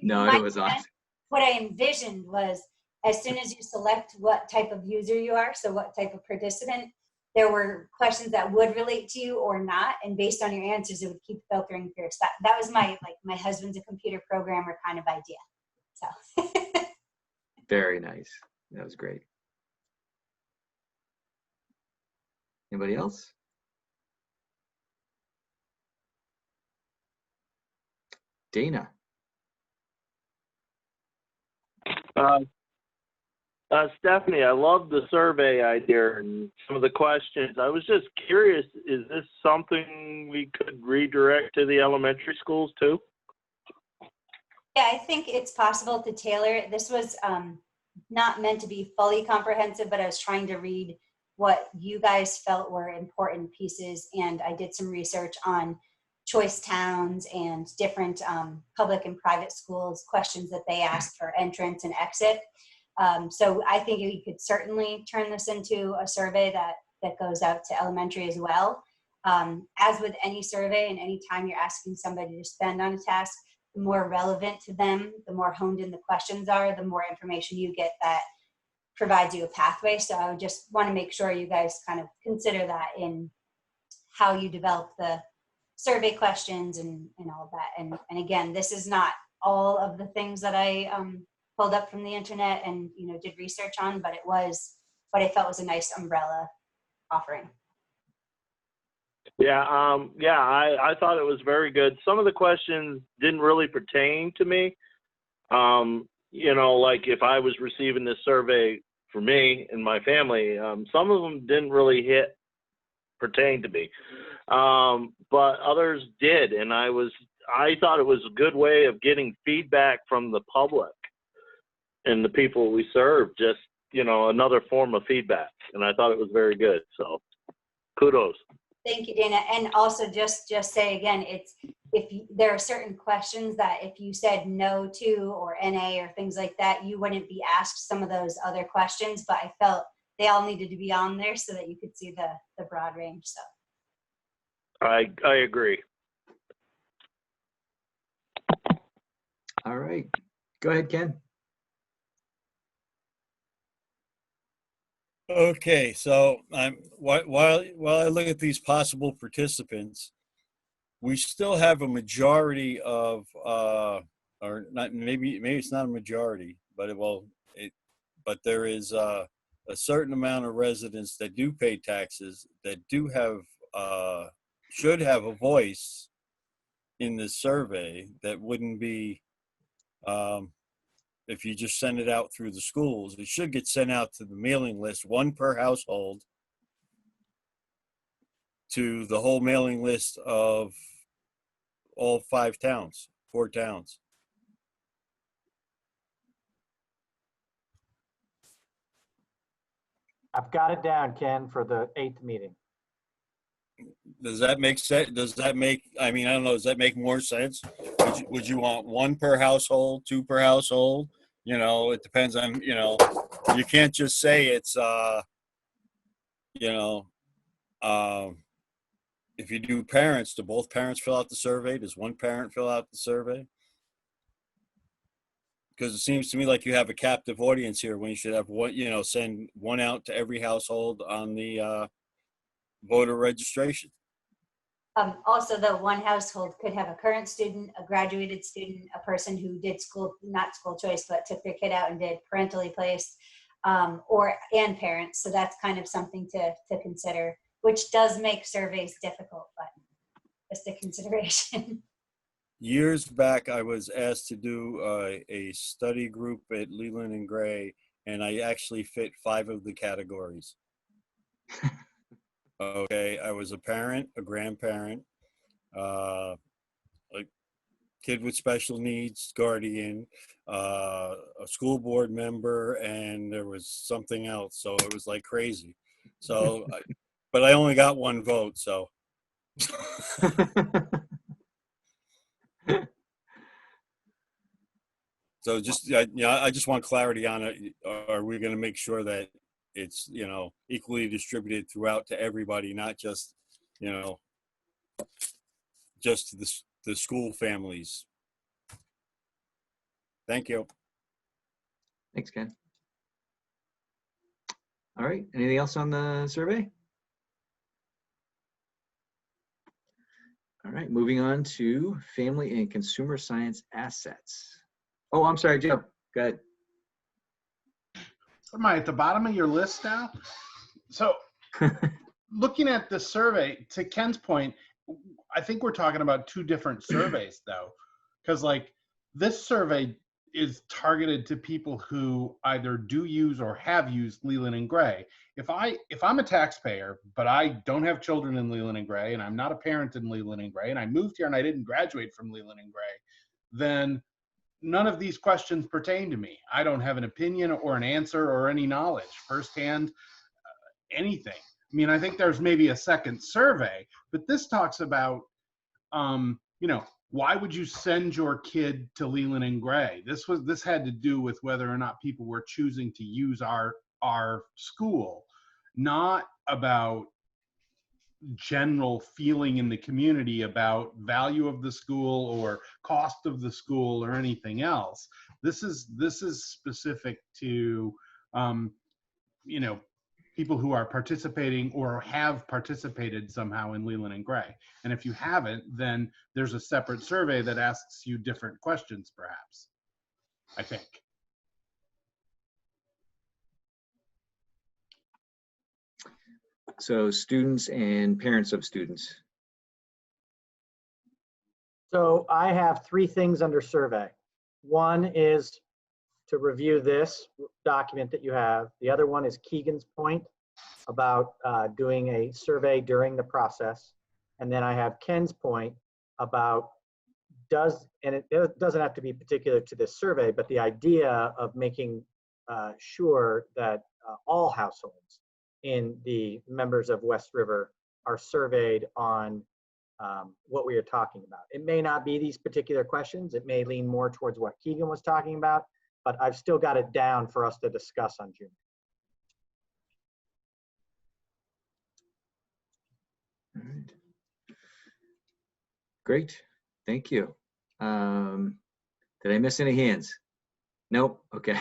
No, it was awesome. What I envisioned was, as soon as you select what type of user you are, so what type of participant, there were questions that would relate to you or not, and based on your answers, it would keep filtering through. So that was my husband's a computer programmer kind of idea. So Very nice. That was great. Anybody else? Dana. Stephanie, I love the survey idea and some of the questions. I was just curious, is this something we could redirect to the elementary schools too? yeah, I think it's possible to tailor it. This was not meant to be fully comprehensive, but I was trying to read what you guys felt were important pieces, and I did some research on choice towns and different public and private schools, questions that they asked for entrance and exit. So I think you could certainly turn this into a survey that goes out to elementary as well. As with any survey, and any time you're asking somebody to spend on a task, the more relevant to them, the more honed in the questions are, the more information you get that provides you a pathway. So I would just want to make sure you guys kind of consider that in how you develop the survey questions and all of that. And again, this is not all of the things that I pulled up from the internet and did research on, but it was what I felt was a nice umbrella offering. Yeah, I thought it was very good. Some of the questions didn't really pertain to me. Like if I was receiving this survey for me and my family, some of them didn't really pertain to me. But others did, and I thought it was a good way of getting feedback from the public and the people we serve, just another form of feedback, and I thought it was very good. So kudos. Thank you, Dana. And also just say again, there are certain questions that if you said no to or NA or things like that, you wouldn't be asked some of those other questions, but I felt they all needed to be on there so that you could see the broad range. So I agree. All right. Go ahead, Ken. Okay, so while I look at these possible participants, we still have a majority of, or not, maybe it's not a majority, but but there is a certain amount of residents that do pay taxes that do have should have a voice in this survey that wouldn't be. If you just send it out through the schools, it should get sent out to the mailing list, one per household, to the whole mailing list of all 4 towns. I've got it down, Ken, for the 8th meeting. Does that make sense? Does that make, I mean, I don't know, does that make more sense? Would you want 1 per household, 2 per household? You know, it depends on, you know, you can't just say it's, you know, if you do parents, do both parents fill out the survey? Does one parent fill out the survey? Because it seems to me like you have a captive audience here when you should have one, you know, send one out to every household on the voter registration. Also, the one household could have a current student, a graduated student, a person who did school, not school choice, but took their kid out and did parentally placed, and parents. So that's kind of something to consider, which does make surveys difficult, but just a consideration. Years back, I was asked to do a study group at Leland and Gray, and I actually fit 5 of the categories. Okay, I was a parent, a grandparent, a kid with special needs, guardian, a school board member, and there was something else. So it was like crazy. So, but I only got 1 vote, so. So just, I just want clarity on it. Are we going to make sure that it's, you know, equally distributed throughout to everybody, not just, you know, just the school families? Thank you. Thanks, Ken. All right, anything else on the survey? All right, moving on to family and consumer science assets. Oh, I'm sorry, Joe, go ahead. Am I at the bottom of your list now? So looking at the survey, to Ken's point, I think we're talking about 2 different surveys though, because like this survey is targeted to people who either do use or have used Leland and Gray. If I'm a taxpayer, but I don't have children in Leland and Gray, and I'm not a parent in Leland and Gray, and I moved here and I didn't graduate from Leland and Gray, then none of these questions pertain to me. I don't have an opinion or an answer or any knowledge firsthand, anything. I mean, I think there's maybe a second survey, but this talks about, you know, why would you send your kid to Leland and Gray? This had to do with whether or not people were choosing to use our school, not about general feeling in the community about value of the school or cost of the school or anything else. This is specific to you know, people who are participating or have participated somehow in Leland and Gray. And if you haven't, then there's a separate survey that asks you different questions, perhaps, I think. So students and parents of students. So I have 3 things under survey. One is to review this document that you have. The other one is Keegan's point about doing a survey during the process. And then I have Ken's point about and it doesn't have to be particular to this survey, but the idea of making sure that all households in the members of West River are surveyed on what we are talking about. It may not be these particular questions. It may lean more towards what Keegan was talking about, but I've still got it down for us to discuss on June. All right. Great, thank you. Did I miss any hands? Nope, okay.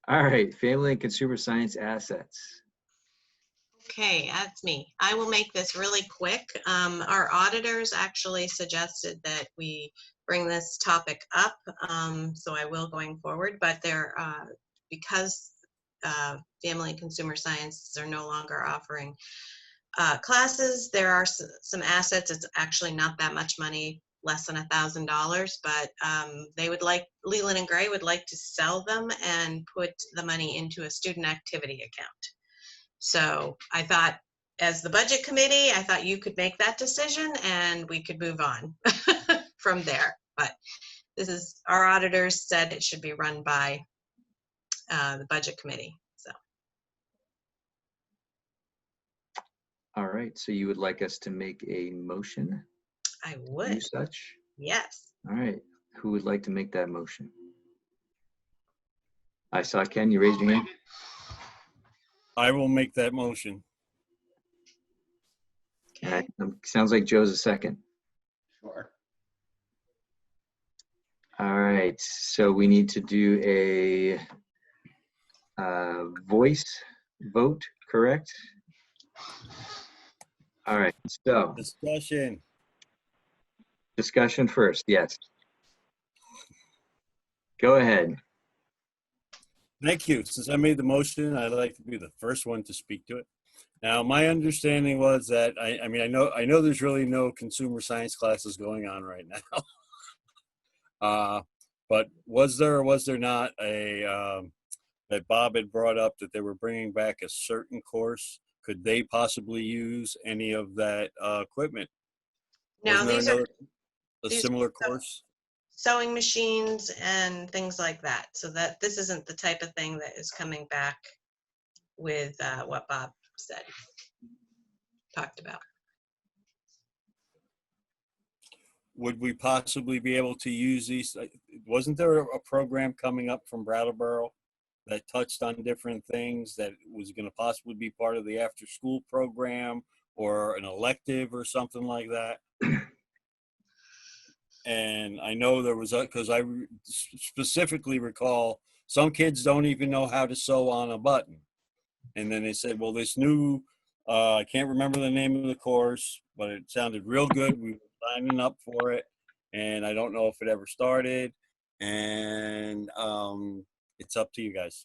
All right, family and consumer science assets. Okay, that's me. I will make this really quick. Our auditors actually suggested that we bring this topic up, so I will going forward, but because family and consumer sciences are no longer offering classes, there are some assets. It's actually not that much money, less than $1,000, but they would like, Leland and Gray would like to sell them and put the money into a student activity account. So I thought, as the budget committee, I thought you could make that decision and we could move on from there. But this is, our auditors said it should be run by the budget committee. So All right, so you would like us to make a motion I to do would. such? Yes. All right, who would like to make that motion? I saw Ken, you raised your hand. I will make that motion. Okay. Sounds like Joe's a second. Sure. All right, so we need to do a voice vote, correct? All right, so discussion first, yes. Go ahead. Thank you. Since I made the motion, I'd like to be the first one to speak to it. Now, my understanding was that I mean, I know there's really no consumer science classes going on right now. But was there or was there not a that Bob had brought up that they were bringing back a certain course? Could they possibly use any of that equipment? Now, Wasn't there a these similar are course? sewing machines and things like that. So that this isn't the type of thing that is coming back with what Bob said, talked about. Would we possibly be able to use these? Wasn't there a program coming up from Brattleboro that touched on different things that was going to possibly be part of the after school program or an elective or something like that? And I know there was, because I specifically recall some kids don't even know how to sew on a button. And then they said, well, this new, I can't remember the name of the course, but it sounded real good. We were signing up for it. And I don't know if it ever started. And it's up to you guys.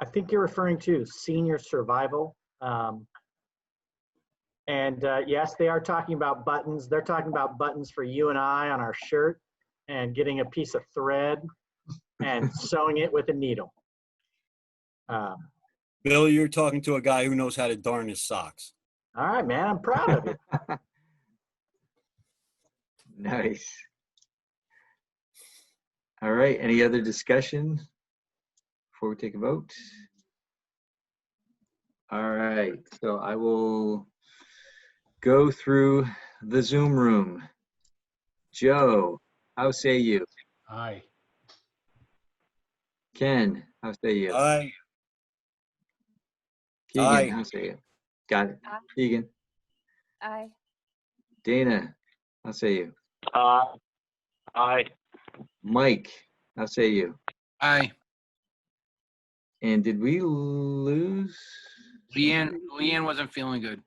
I think you're referring to senior survival. Yes, they are talking about buttons. They're talking about buttons for you and I on our shirt and getting a piece of thread and sewing it with a needle. Bill, you're talking to a guy who knows how to darn his socks. All right, man, I'm proud of you. Nice. All right, any other discussion before we take a vote? All right, so I will go through the Zoom room. Joe, how say you? Aye. Ken, how say you? Aye. Keegan, Aye. how say you? Got it. Aye. Keegan. Aye. Dana, how say you? Aye. Mike, how say you? Aye. And did we lose? Leanne wasn't feeling good.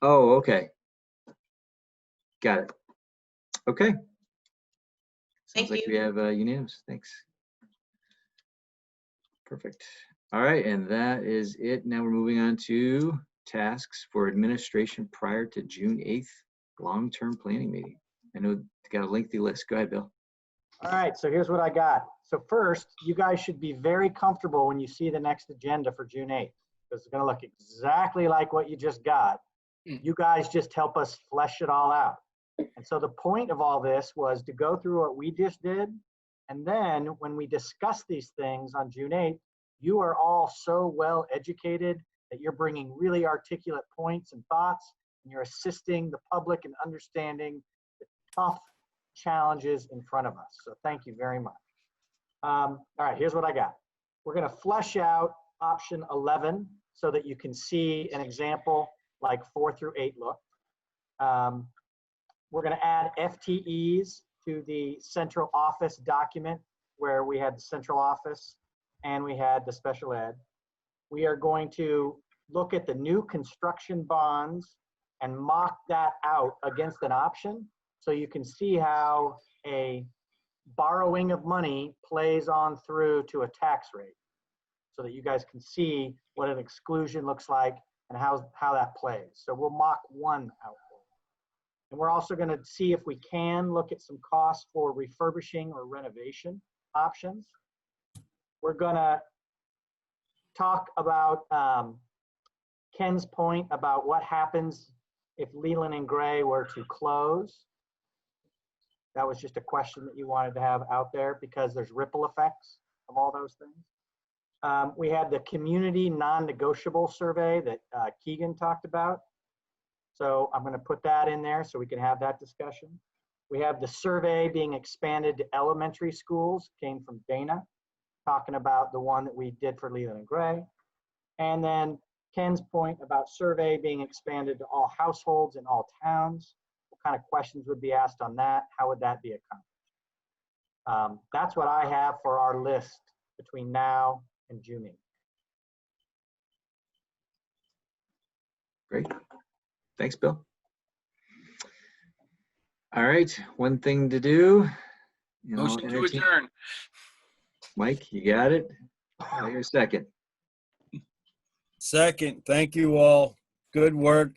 Oh, okay. Got it. Okay. Thank Sounds like you. we have unanimous. Thanks. Perfect. All right, and that is it. Now we're moving on to tasks for administration prior to June 8th long-term planning meeting. I know you got a lengthy list. Go ahead, Bill. All right, so here's what I got. So first, you guys should be very comfortable when you see the next agenda for June 8th, because it's going to look exactly like what you just got. You guys just help us flesh it all out. And so the point of all this was to go through what we just did. And then when we discuss these things on June 8th, you are all so well educated that you're bringing really articulate points and thoughts, and you're assisting the public in understanding the tough challenges in front of us. So thank you very much. All right, here's what I got. We're going to flesh out option 11 so that you can see an example like 4 through 8 look. We're going to add FTEs to the central office document where we had the central office and we had the special ed. We are going to look at the new construction bonds and mock that out against an option so you can see how a borrowing of money plays on through to a tax rate so that you guys can see what an exclusion looks like and how that plays. So we'll mock one out. And we're also going to see if we can look at some costs for refurbishing or renovation options. We're going to talk about Ken's point about what happens if Leland and Gray were to close. That was just a question that you wanted to have out there because there's ripple effects of all those things. We had the community non-negotiable survey that Keegan talked about. So I'm going to put that in there so we can have that discussion. We have the survey being expanded to elementary schools, came from Dana, talking about the one that we did for Leland and Gray. And then Ken's point about survey being expanded to all households in all towns. What kind of questions would be asked on that? How would that be accomplished? That's what I have for our list between now and June. Great. Thanks, Bill. All right, one thing to do. Motion to adjourn. Mike, you got it? I hear a second. Second, thank you all. Good work.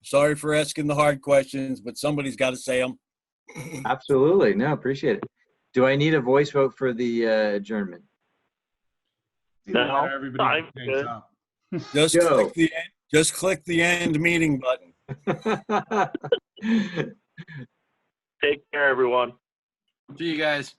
Sorry for asking the hard questions, but somebody's got to say them. Absolutely. No, appreciate it. Do I need a voice vote for the adjournment? Either No, that or everybody I'm hangs good. up. Just click the end meeting button. Take care, everyone. See you guys.